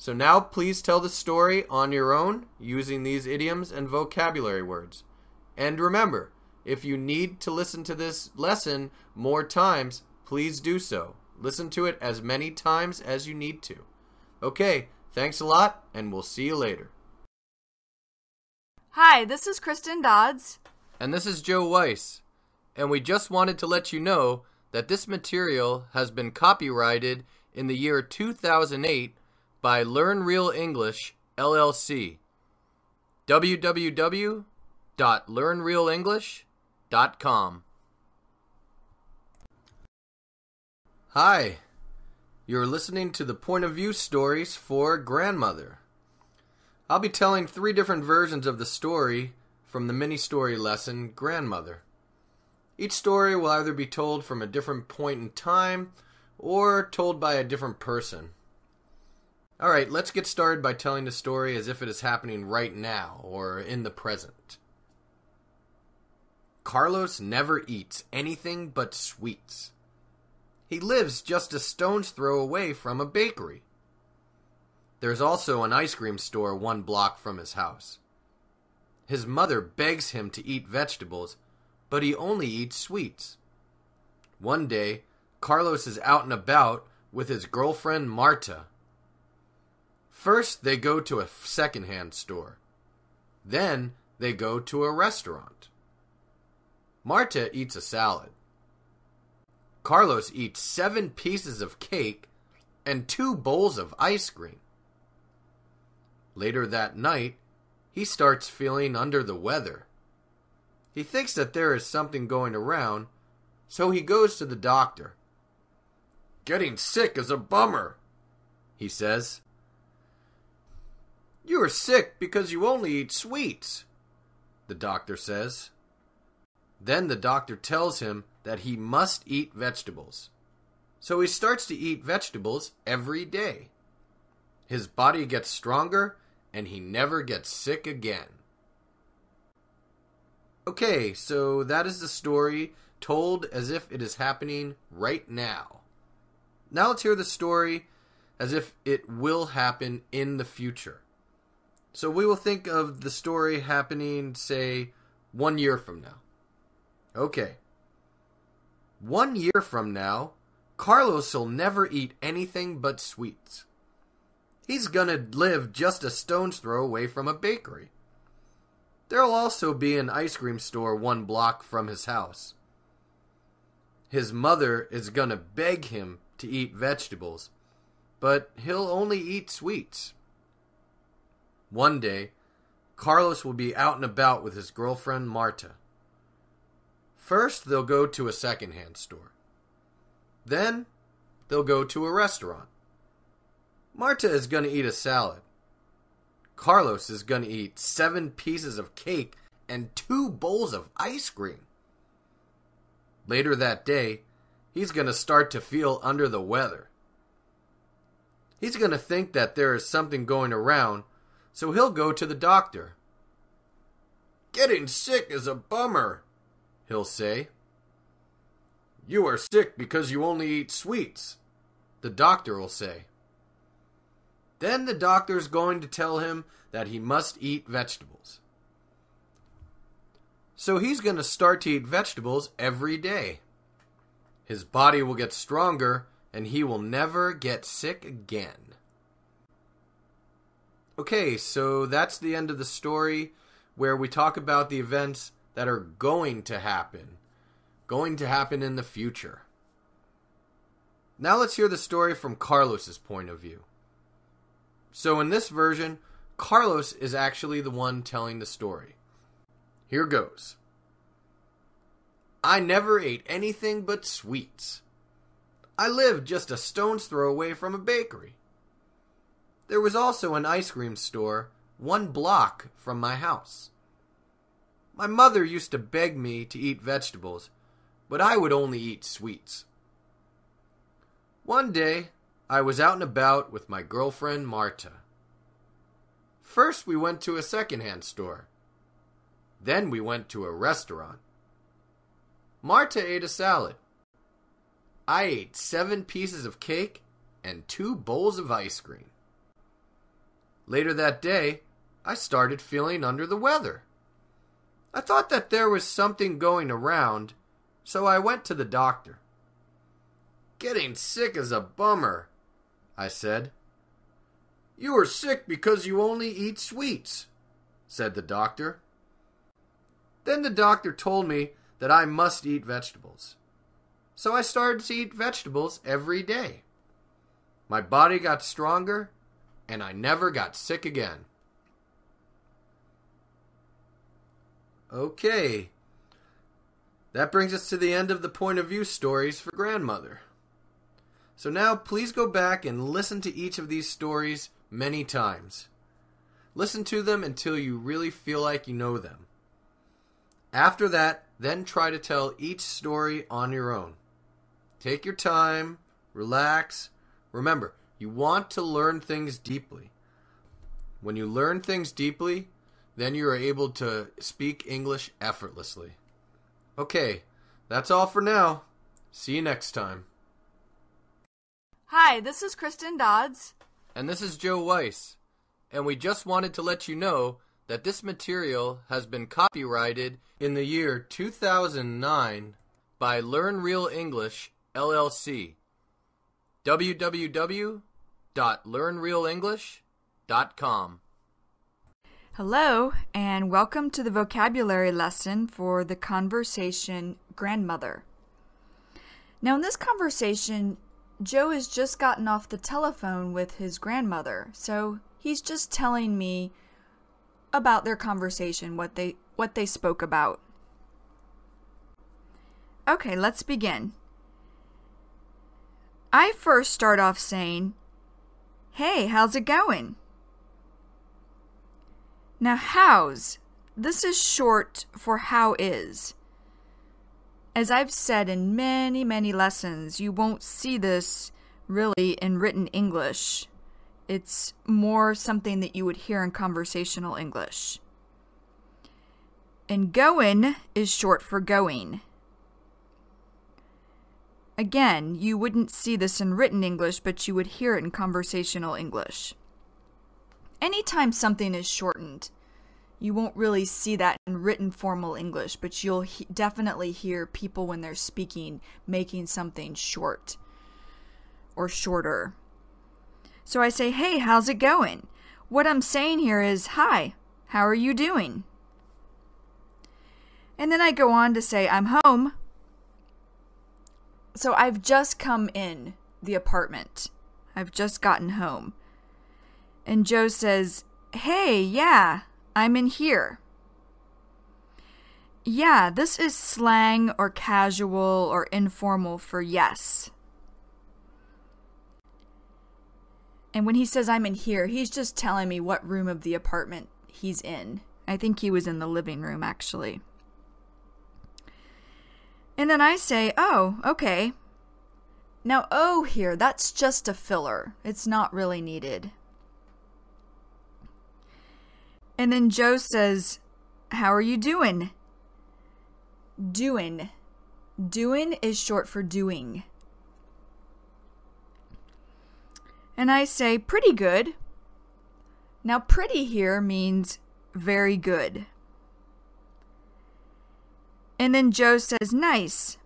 So now please tell the story on your own using these idioms and vocabulary words. And remember, if you need to listen to this lesson more times, please do so. Listen to it as many times as you need to. Okay, thanks a lot, and we'll see you later. Hi, this is Kristen Dodds. And this is Joe Weiss. And we just wanted to let you know that this material has been copyrighted in the year 2008 by Learn Real English, LLC. www.learnrealenglish.com. Hi, you're listening to the Point of View stories for Grandmother. I'll be telling 3 different versions of the story from the mini-story lesson, Grandmother. Each story will either be told from a different point in time or told by a different person. Alright, let's get started by telling the story as if it is happening right now or in the present. Carlos never eats anything but sweets. He lives just a stone's throw away from a bakery. There's also an ice cream store 1 block from his house. His mother begs him to eat vegetables, but he only eats sweets. One day, Carlos is out and about with his girlfriend Marta. First, they go to a secondhand store. Then, they go to a restaurant. Marta eats a salad. Carlos eats 7 pieces of cake and 2 bowls of ice cream. Later that night, he starts feeling under the weather. He thinks that there is something going around, so he goes to the doctor. "Getting sick is a bummer," he says. "You are sick because you only eat sweets," the doctor says. Then the doctor tells him that he must eat vegetables. So he starts to eat vegetables every day. His body gets stronger and he never gets sick again. Okay, so that is the story told as if it is happening right now. Now let's hear the story as if it will happen in the future. So we will think of the story happening, say, 1 year from now. Okay. 1 year from now, Carlos will never eat anything but sweets. He's gonna live just a stone's throw away from a bakery. There'll also be an ice cream store 1 block from his house. His mother is gonna beg him to eat vegetables, but he'll only eat sweets. One day, Carlos will be out and about with his girlfriend Marta. First, they'll go to a secondhand store. Then, they'll go to a restaurant. Marta is going to eat a salad. Carlos is going to eat 7 pieces of cake and 2 bowls of ice cream. Later that day, he's going to start to feel under the weather. He's going to think that there is something going around, so he'll go to the doctor. "Getting sick is a bummer," he'll say. "You are sick because you only eat sweets," the doctor will say. Then the doctor's going to tell him that he must eat vegetables. So he's going to start to eat vegetables every day. His body will get stronger and he will never get sick again. Okay, so that's the end of the story where we talk about the events that are going to happen in the future. Now let's hear the story from Carlos's point of view. So in this version, Carlos is actually the one telling the story. Here goes. "I never ate anything but sweets. I lived just a stone's throw away from a bakery. There was also an ice cream store 1 block from my house. My mother used to beg me to eat vegetables, but I would only eat sweets. One day, I was out and about with my girlfriend Marta. First, we went to a secondhand store. Then we went to a restaurant. Marta ate a salad. I ate 7 pieces of cake and 2 bowls of ice cream. Later that day, I started feeling under the weather. I thought that there was something going around, so I went to the doctor. "Getting sick is a bummer," I said. "You are sick because you only eat sweets," said the doctor. Then the doctor told me that I must eat vegetables. So I started to eat vegetables every day. My body got stronger, and I never got sick again. Okay, that brings us to the end of the point of view stories for grandmother. So now please go back and listen to each of these stories many times. Listen to them until you really feel like you know them. After that, then try to tell each story on your own. Take your time, relax. Remember, you want to learn things deeply. When you learn things deeply, then you are able to speak English effortlessly. Okay, that's all for now. See you next time. Hi, this is Kristen Dodds. And this is Joe Weiss. And we just wanted to let you know that this material has been copyrighted in the year 2009 by Learn Real English, LLC. www.learnrealenglish.com. Hello, and welcome to the vocabulary lesson for the conversation grandmother. Now, in this conversation, Joe has just gotten off the telephone with his grandmother, so he's just telling me about their conversation, what they spoke about. Okay, let's begin. I first start off saying, "Hey, how's it going?" Now, how's, this is short for how is. As I've said in many, many lessons, you won't see this really in written English. It's more something that you would hear in conversational English. And going is short for going. Again, you wouldn't see this in written English, but you would hear it in conversational English. Anytime something is shortened, you won't really see that in written formal English, but you'll definitely hear people when they're speaking making something short or shorter. So I say, "Hey, how's it going?" What I'm saying here is, "Hi, how are you doing?" And then I go on to say, "I'm home." So I've just come in the apartment. I've just gotten home. And Joe says, "Hey, yeah, I'm in here." Yeah, this is slang or casual or informal for yes. And when he says I'm in here, he's just telling me what room of the apartment he's in. I think he was in the living room, actually. And then I say, "Oh, okay." Now, "oh" here, that's just a filler. It's not really needed. And then Joe says, "How are you doing?" Doing. Doing is short for doing. And I say, "Pretty good." Now, pretty here means very good. And then Joe says, "Nice.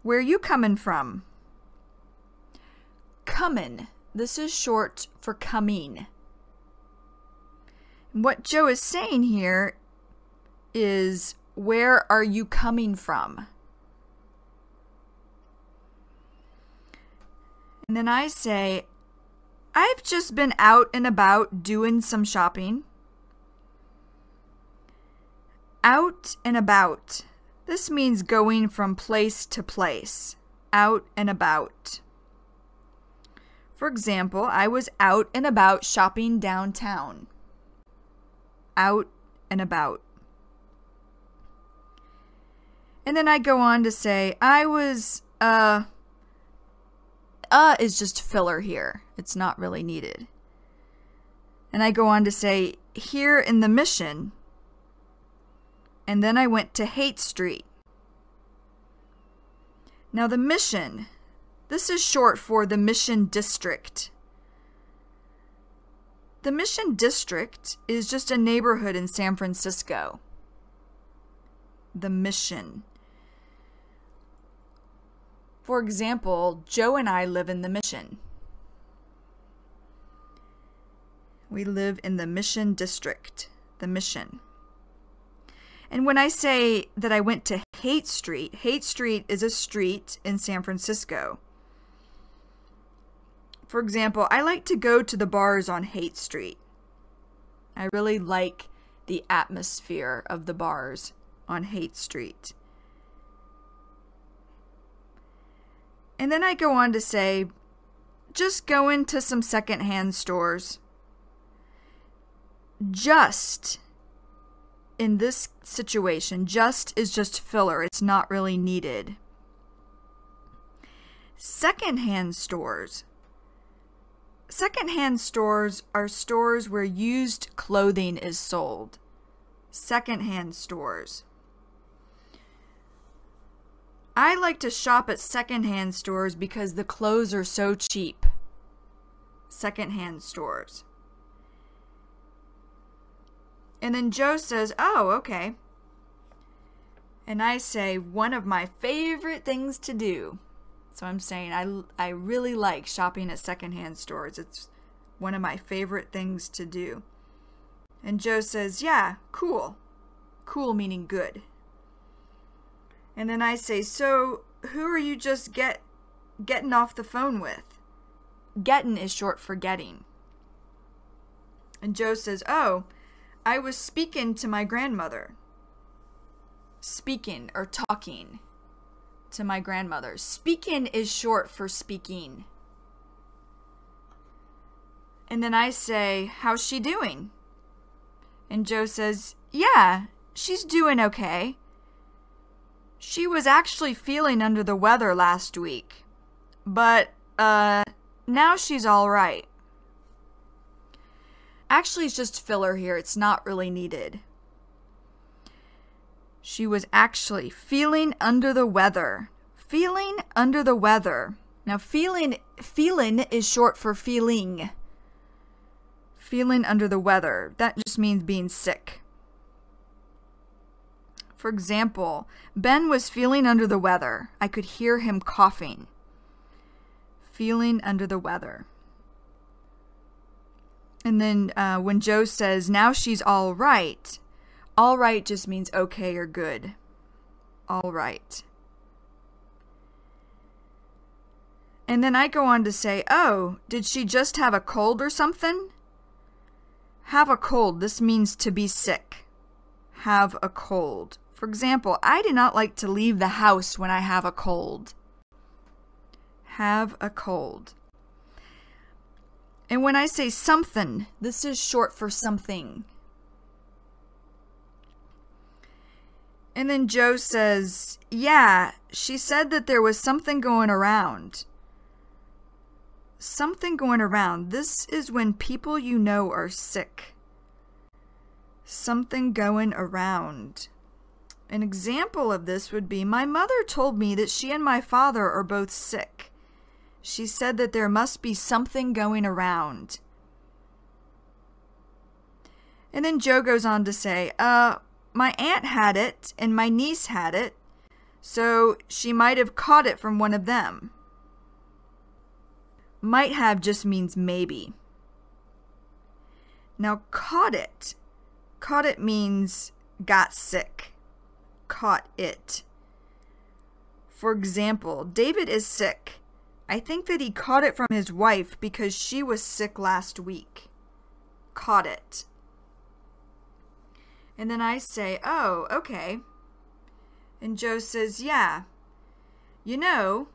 Where you coming from?" Comin'. This is short for coming. What Joe is saying here is, where are you coming from? And then I say, "I've just been out and about doing some shopping." Out and about. This means going from place to place. Out and about. For example, I was out and about shopping downtown. Out and about. And then I go on to say, I was, is just filler here. It's not really needed. And I go on to say, here in the Mission. And then I went to Haight Street. Now the Mission, this is short for the Mission District. The Mission District is just a neighborhood in San Francisco. The Mission. For example, Joe and I live in the Mission. We live in the Mission District. The Mission. And when I say that I went to Haight Street is a street in San Francisco. For example, I like to go to the bars on Haight Street. I really like the atmosphere of the bars on Haight Street. And then I go on to say, just go into some secondhand stores. Just, in this situation, just is just filler. It's not really needed. Secondhand stores. Secondhand stores are stores where used clothing is sold. Secondhand stores. I like to shop at secondhand stores because the clothes are so cheap. Secondhand stores. And then Joe says, oh, okay. And I say, one of my favorite things to do. So I'm saying I really like shopping at secondhand stores. It's one of my favorite things to do. And Joe says, yeah, cool. Cool meaning good. And then I say, so who are you just getting off the phone with? Getting is short for getting. And Joe says, oh, I was speaking to my grandmother. Speaking or talking to my grandmother. Speaking is short for speaking. And then I say, how's she doing? And Joe says, yeah, she's doing okay. She was actually feeling under the weather last week. But, now she's all right. Actually, it's just filler here. It's not really needed. She was actually feeling under the weather. Feeling under the weather. Now, feeling is short for feeling. Feeling under the weather. That just means being sick. For example, Ben was feeling under the weather. I could hear him coughing. Feeling under the weather. And then when Joe says, now she's all right just means okay or good. All right. And then I go on to say, oh, did she just have a cold or something? Have a cold. This means to be sick. Have a cold. For example, I do not like to leave the house when I have a cold. Have a cold. And when I say something, this is short for something. And then Joe says, yeah, she said that there was something going around. Something going around. This is when people you know are sick. Something going around. An example of this would be, my mother told me that she and my father are both sick. She said that there must be something going around. And then Joe goes on to say, my aunt had it and my niece had it, so she might have caught it from one of them. Might have just means maybe. Now, caught it. Caught it means got sick. Caught it. For example, David is sick. I think that he caught it from his wife because she was sick last week. Caught it. And then I say, oh, okay. And Joe says, yeah. You know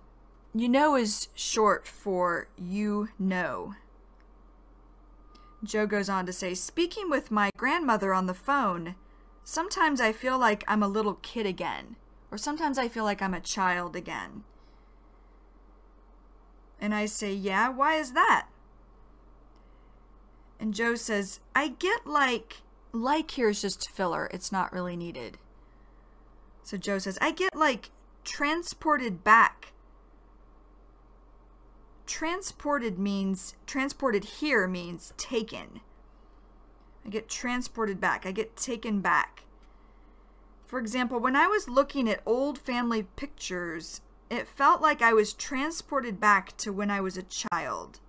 is short for you know. Joe goes on to say, speaking with my grandmother on the phone, sometimes I feel like I'm a little kid again. Or sometimes I feel like I'm a child again. And I say, yeah, why is that? And Joe says, I get like here is just filler. It's not really needed. So Joe says, I get like transported back. Transported here means taken I get transported back. I get taken back. For example, when I was looking at old family pictures, it felt like I was transported back to when I was a child.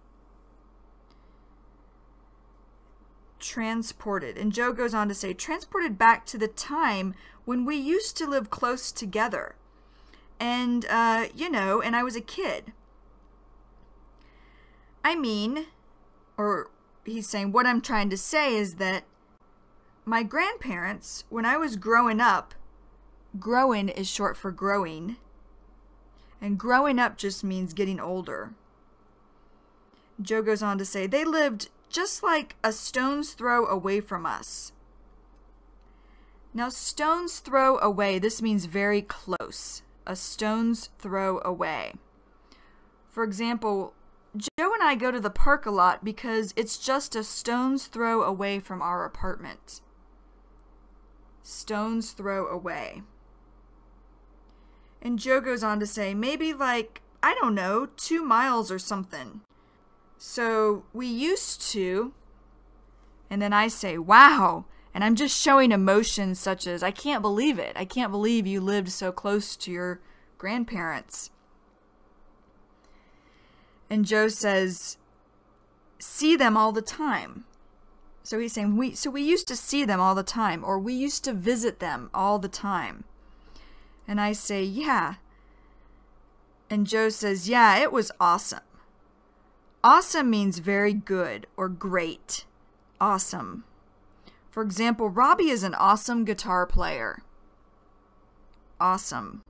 Transported. And Joe goes on to say, transported back to the time when we used to live close together. And, and I was a kid. I mean, or he's saying, what I'm trying to say is that my grandparents, when I was growing up, growing is short for growing, and growing up just means getting older. Joe goes on to say, they lived just like a stone's throw away from us. Now, stone's throw away, this means very close. A stone's throw away. For example, Joe and I go to the park a lot because it's just a stone's throw away from our apartment. Stone's throw away. And Joe goes on to say, maybe like, I don't know, 2 miles or something. So we used to, and then I say, wow. And I'm just showing emotions such as, I can't believe it. I can't believe you lived so close to your grandparents. And Joe says, see them all the time. So he's saying, we used to see them all the time, or we used to visit them all the time. And I say, yeah. And Joe says, yeah, it was awesome. Awesome means very good or great. Awesome. For example, Robbie is an awesome guitar player. Awesome.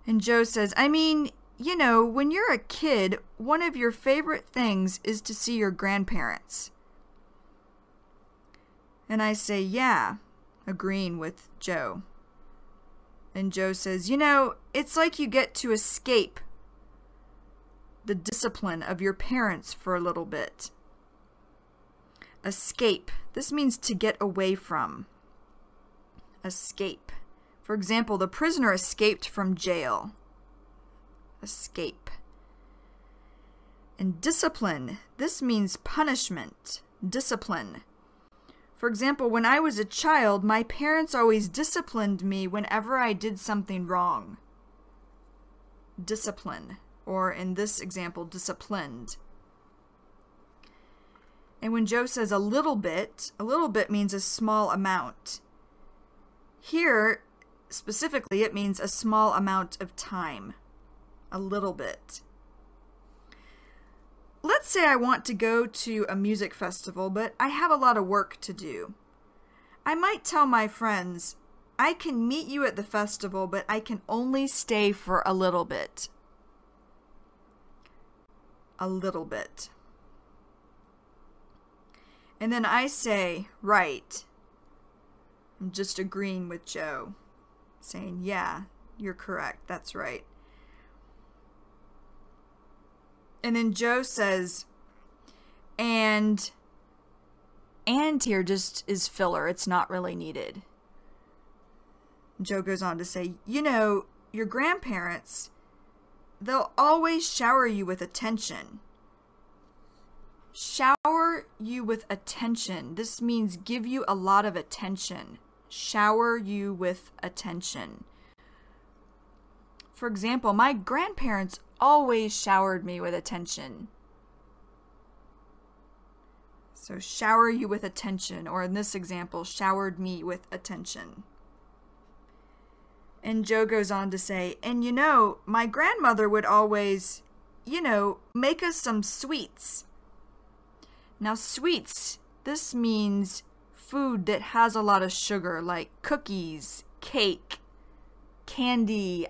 And Joe says, I mean, you know, when you're a kid, one of your favorite things is to see your grandparents. And I say, yeah, agreeing with Joe. And Joe says, you know, it's like you get to escape the discipline of your parents for a little bit. Escape. This means to get away from. Escape. For example, the prisoner escaped from jail. Escape. And discipline. This means punishment. Discipline. For example, when I was a child, my parents always disciplined me whenever I did something wrong. Discipline. Or in this example, disciplined. And when Joe says a little bit means a small amount. Here, specifically, it means a small amount of time. A little bit. Let's say I want to go to a music festival, but I have a lot of work to do. I might tell my friends, I can meet you at the festival, but I can only stay for a little bit. A little bit. And then I say, right. I'm just agreeing with Joe. Saying, yeah, you're correct. That's right. And then Joe says, and here just is filler. It's not really needed. Joe goes on to say, you know, your grandparents, they'll always shower you with attention. Shower you with attention. This means give you a lot of attention. Shower you with attention. For example, my grandparents always showered me with attention. So shower you with attention, or in this example, showered me with attention. And Joe goes on to say, and you know, my grandmother would always, make us some sweets. Now sweets, this means food that has a lot of sugar, like cookies, cake, candy,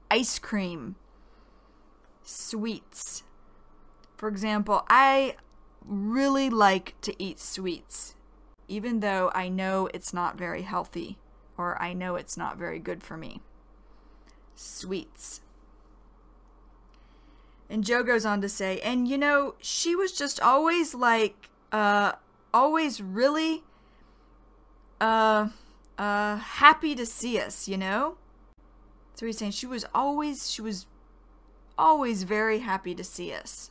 ice cream. Sweets. For example, I really like to eat sweets, even though I know it's not very healthy, or I know it's not very good for me. Sweets. And Joe goes on to say, and she was just always like, always really, happy to see us, So he's saying she was always very happy to see us.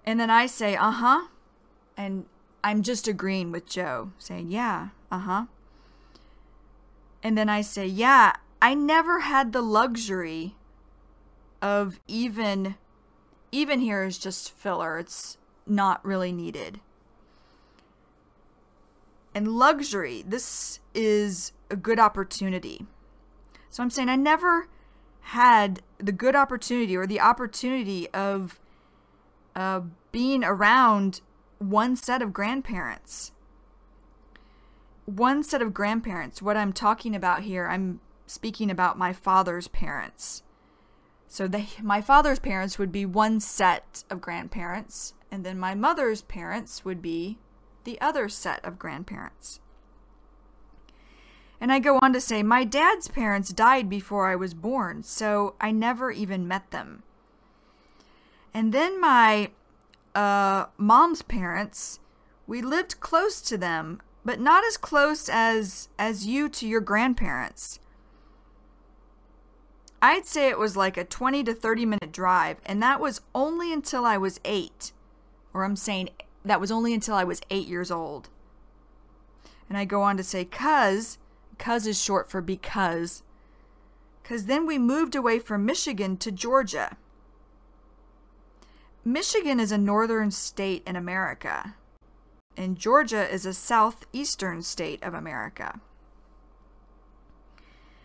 And then I say, And I'm just agreeing with Joe, saying, yeah, uh-huh. And then I say, yeah, I never had the luxury of even here is just filler. It's not really needed. And luxury, this is a good opportunity. So I'm saying I never had the good opportunity or the opportunity of being around one set of grandparents. One set of grandparents. What I'm talking about here, I'm speaking about my father's parents. So my father's parents would be one set of grandparents, and then my mother's parents would be the other set of grandparents. And I go on to say, my dad's parents died before I was born, so I never even met them. And then my mom's parents, we lived close to them, but not as close as you to your grandparents. I'd say it was like a 20 to 30 minute drive, and that was only until I was 8. Or I'm saying that was only until I was 8 years old. And I go on to say, cuz is short for because then we moved away from Michigan to Georgia. Michigan is a northern state in America, and Georgia is a southeastern state of America.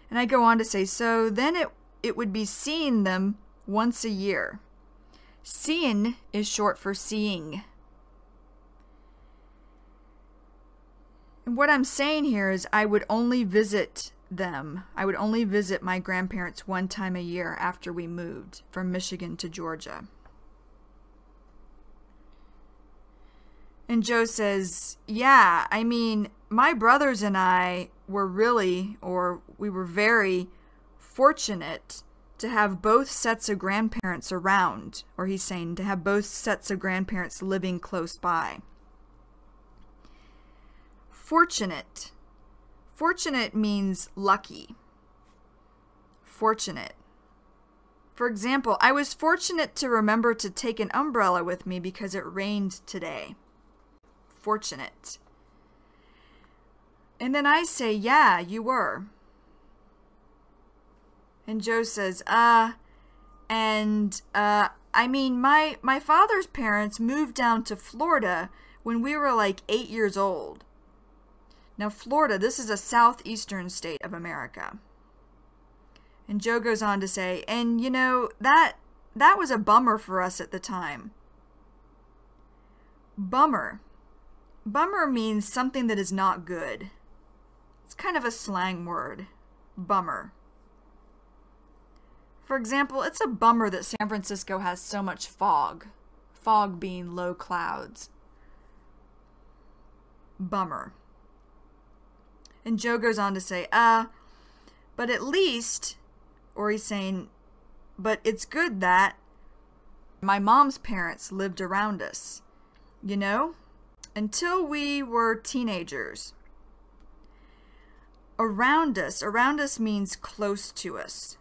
And I go on to say, so then it would be seeing them once a year. Seeing is short for seeing. And what I'm saying here is I would only visit them. I would only visit my grandparents one time a year after we moved from Michigan to Georgia. And Joe says, yeah, I mean, my brothers and I were very fortunate to have both sets of grandparents around, or he's saying to have both sets of grandparents living close by. Fortunate. Fortunate means lucky. Fortunate. For example, I was fortunate to remember to take an umbrella with me because it rained today. Fortunate. And then I say, yeah, you were. And Joe says, I mean, my father's parents moved down to Florida when we were like 8 years old. Now, Florida, this is a southeastern state of America. And Joe goes on to say, and you know, that was a bummer for us at the time. Bummer. Bummer means something that is not good. It's kind of a slang word. Bummer. For example, it's a bummer that San Francisco has so much fog. Fog being low clouds. Bummer. And Joe goes on to say, but at least, or he's saying, but it's good that my mom's parents lived around us. You know? Until we were teenagers. Around us means close to us.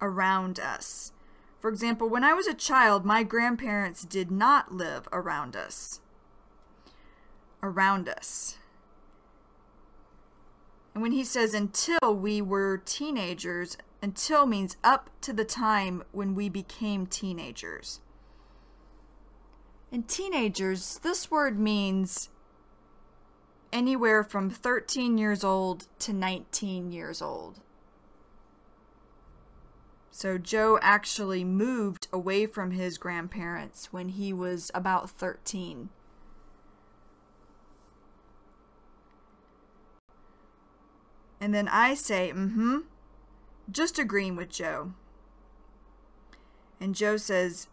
Around us. For example, when I was a child, my grandparents did not live around us. Around us. And when he says until we were teenagers, until means up to the time when we became teenagers. And teenagers, this word means anywhere from 13 years old to 19 years old. So Joe actually moved away from his grandparents when he was about 13. And then I say, just agreeing with Joe. And Joe says,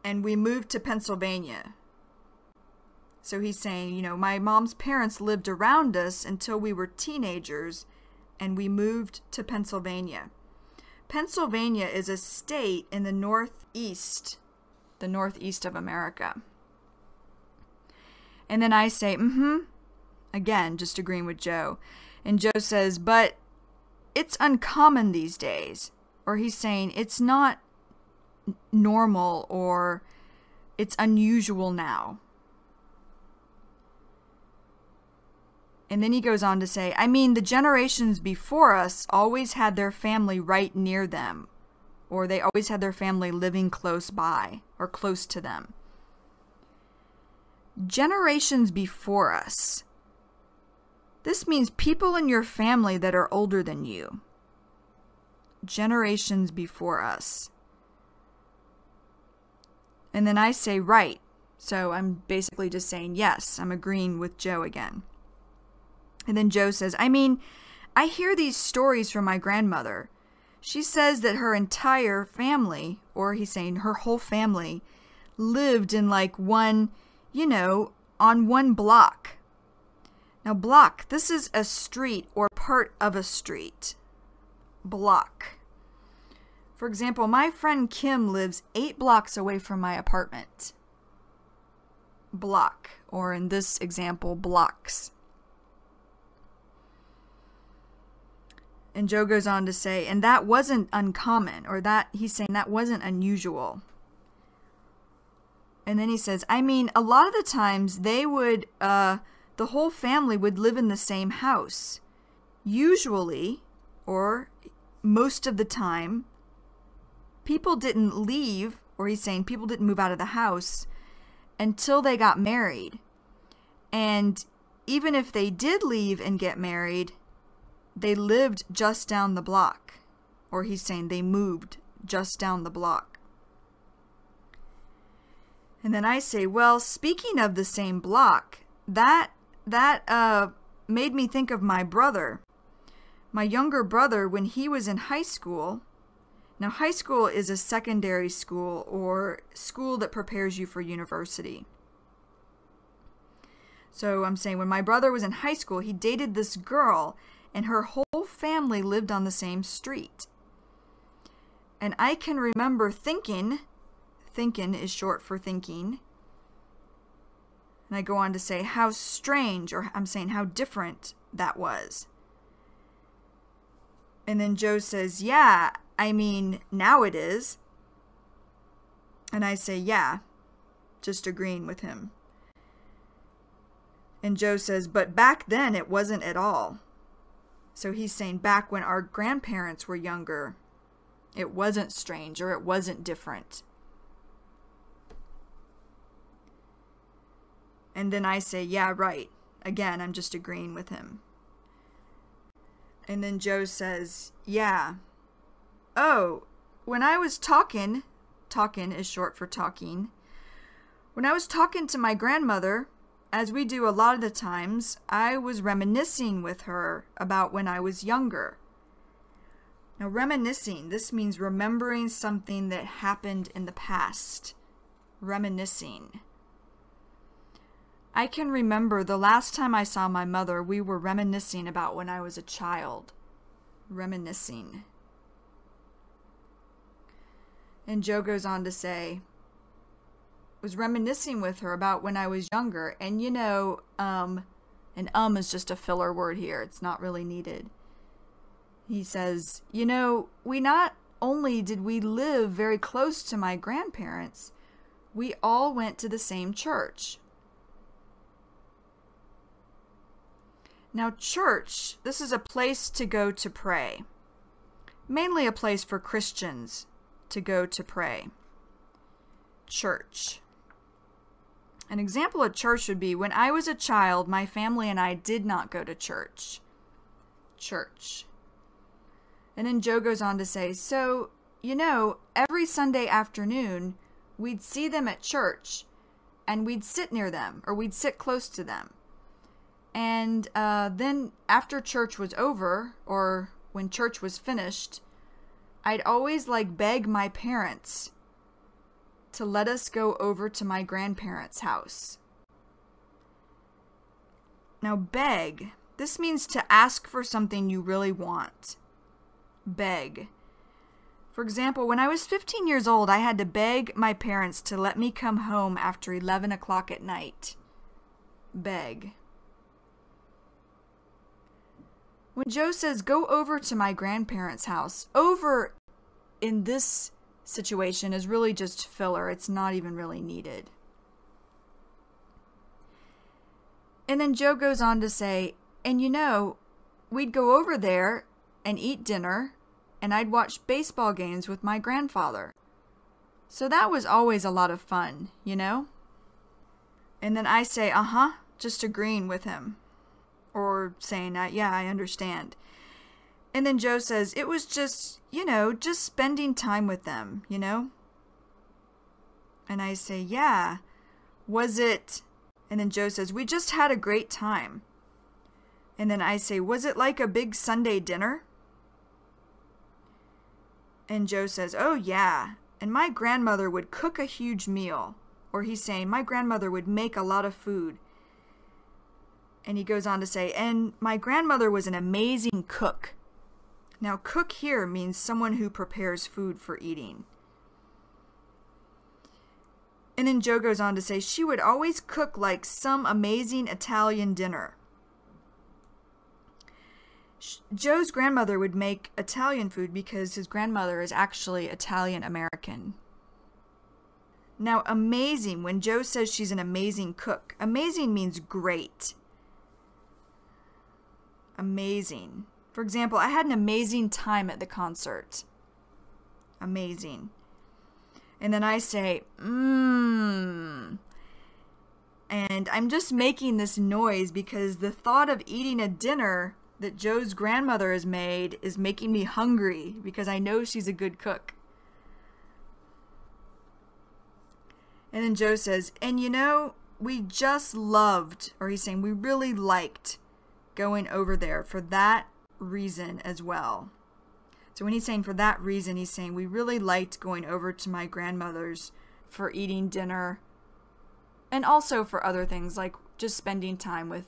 and we moved to Pennsylvania. So he's saying, you know, my mom's parents lived around us until we were teenagers, and we moved to Pennsylvania. Pennsylvania is a state in the northeast of America. And then I say, again, just agreeing with Joe. And Joe says, but it's uncommon these days. Or he's saying, it's not normal, or it's unusual now. And then he goes on to say, I mean, the generations before us always had their family right near them, or they always had their family living close by or close to them. Generations before us. This means people in your family that are older than you. Generations before us. And then I say right. So I'm basically just saying yes. I'm agreeing with Joe again. And then Joe says, I mean, I hear these stories from my grandmother. She says that her entire family, or he's saying her whole family, lived in like one, on one block. Now, block, this is a street or part of a street. Block. For example, my friend Kim lives 8 blocks away from my apartment. Block, or in this example, blocks. And Joe goes on to say, and that wasn't uncommon, or that he's saying that wasn't unusual. And then he says, I mean, a lot of the times they would, the whole family would live in the same house. Usually, or most of the time, people didn't leave, or he's saying people didn't move out of the house until they got married. And even if they did leave and get married, they lived just down the block. Or he's saying they moved just down the block. And then I say, well, speaking of the same block, that made me think of my brother. My younger brother, when he was in high school. Now, high school is a secondary school or school that prepares you for university. So I'm saying when my brother was in high school, he dated this girl, and her whole family lived on the same street. And I can remember thinking is short for thinking. And I go on to say how strange, or I'm saying how different that was. And then Joe says, yeah, I mean, now it is. And I say, yeah, just agreeing with him. And Joe says, but back then it wasn't at all. So he's saying back when our grandparents were younger, it wasn't strange or it wasn't different. And then I say, yeah, right. Again, I'm just agreeing with him. And then Joe says, yeah. Oh, when I was talking is short for talking. When I was talking to my grandmother, as we do a lot of the times, I was reminiscing with her about when I was younger. Now, reminiscing, this means remembering something that happened in the past. Reminiscing. I can remember the last time I saw my mother, we were reminiscing about when I was a child. Reminiscing. And Joe goes on to say, was reminiscing with her about when I was younger. And and is just a filler word here. It's not really needed. He says, we not only did we live very close to my grandparents, we all went to the same church. Now, church, this is a place to go to pray. Mainly a place for Christians to go to pray. Church. An example of church would be, when I was a child, my family and I did not go to church. Church. And then Joe goes on to say, so, every Sunday afternoon, we'd see them at church, and we'd sit near them, or we'd sit close to them. And then after church was over, or when church was finished, I'd always beg my parents to let us go over to my grandparents' house. Now, beg, this means to ask for something you really want. Beg. For example, when I was 15 years old, I had to beg my parents to let me come home after 11 o'clock at night. Beg. When Joe says, go over to my grandparents' house, over in this situation is really just filler. It's not even really needed. And then Joe goes on to say, And we'd go over there and eat dinner, and I'd watch baseball games with my grandfather. So that was always a lot of fun, And then I say, just agreeing with him. Or saying, yeah, I understand. And then Joe says, it was just, just spending time with them, And I say, yeah, was it? And then Joe says, we just had a great time. And then I say, was it like a big Sunday dinner? And Joe says, oh yeah, and my grandmother would cook a huge meal. Or he's saying, my grandmother would make a lot of food. And he goes on to say, and my grandmother was an amazing cook. Now, cook here means someone who prepares food for eating. And then Joe goes on to say, she would always cook like some amazing Italian dinner. Joe's grandmother would make Italian food because his grandmother is actually Italian American. Now, amazing, when Joe says she's an amazing cook, amazing means great. Amazing. For example, I had an amazing time at the concert. Amazing. And then I say, And I'm just making this noise because the thought of eating a dinner that Joe's grandmother has made is making me hungry because I know she's a good cook. And then Joe says, and we just loved, or he's saying we really liked going over there for that reason as well. So when he's saying for that reason, he's saying we really liked going over to my grandmother's for eating dinner and also for other things like just spending time with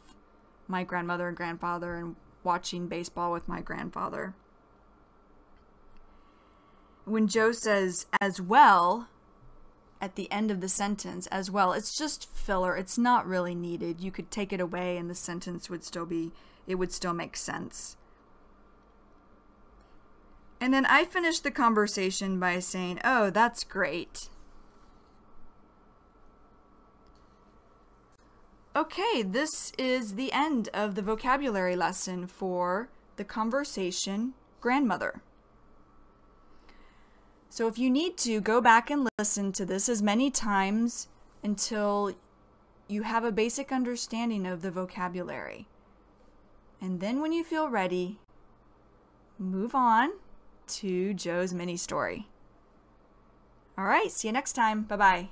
my grandmother and grandfather and watching baseball with my grandfather. When Joe says as well at the end of the sentence, as well, it's just filler. It's not really needed. You could take it away and the sentence would still make sense. And then I finished the conversation by saying, oh, that's great. Okay, this is the end of the vocabulary lesson for the conversation grandmother. So if you need to, go back and listen to this as many times until you have a basic understanding of the vocabulary. And then when you feel ready, move on to Joe's mini story. All right, see you next time. Bye-bye.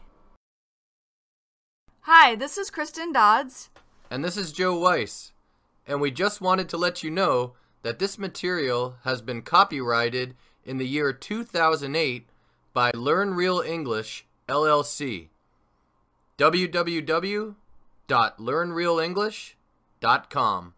Hi, this is Kristen Dodds. And this is Joe Weiss. And we just wanted to let you know that this material has been copyrighted in the year 2008 by Learn Real English, LLC. www.learnrealenglish.com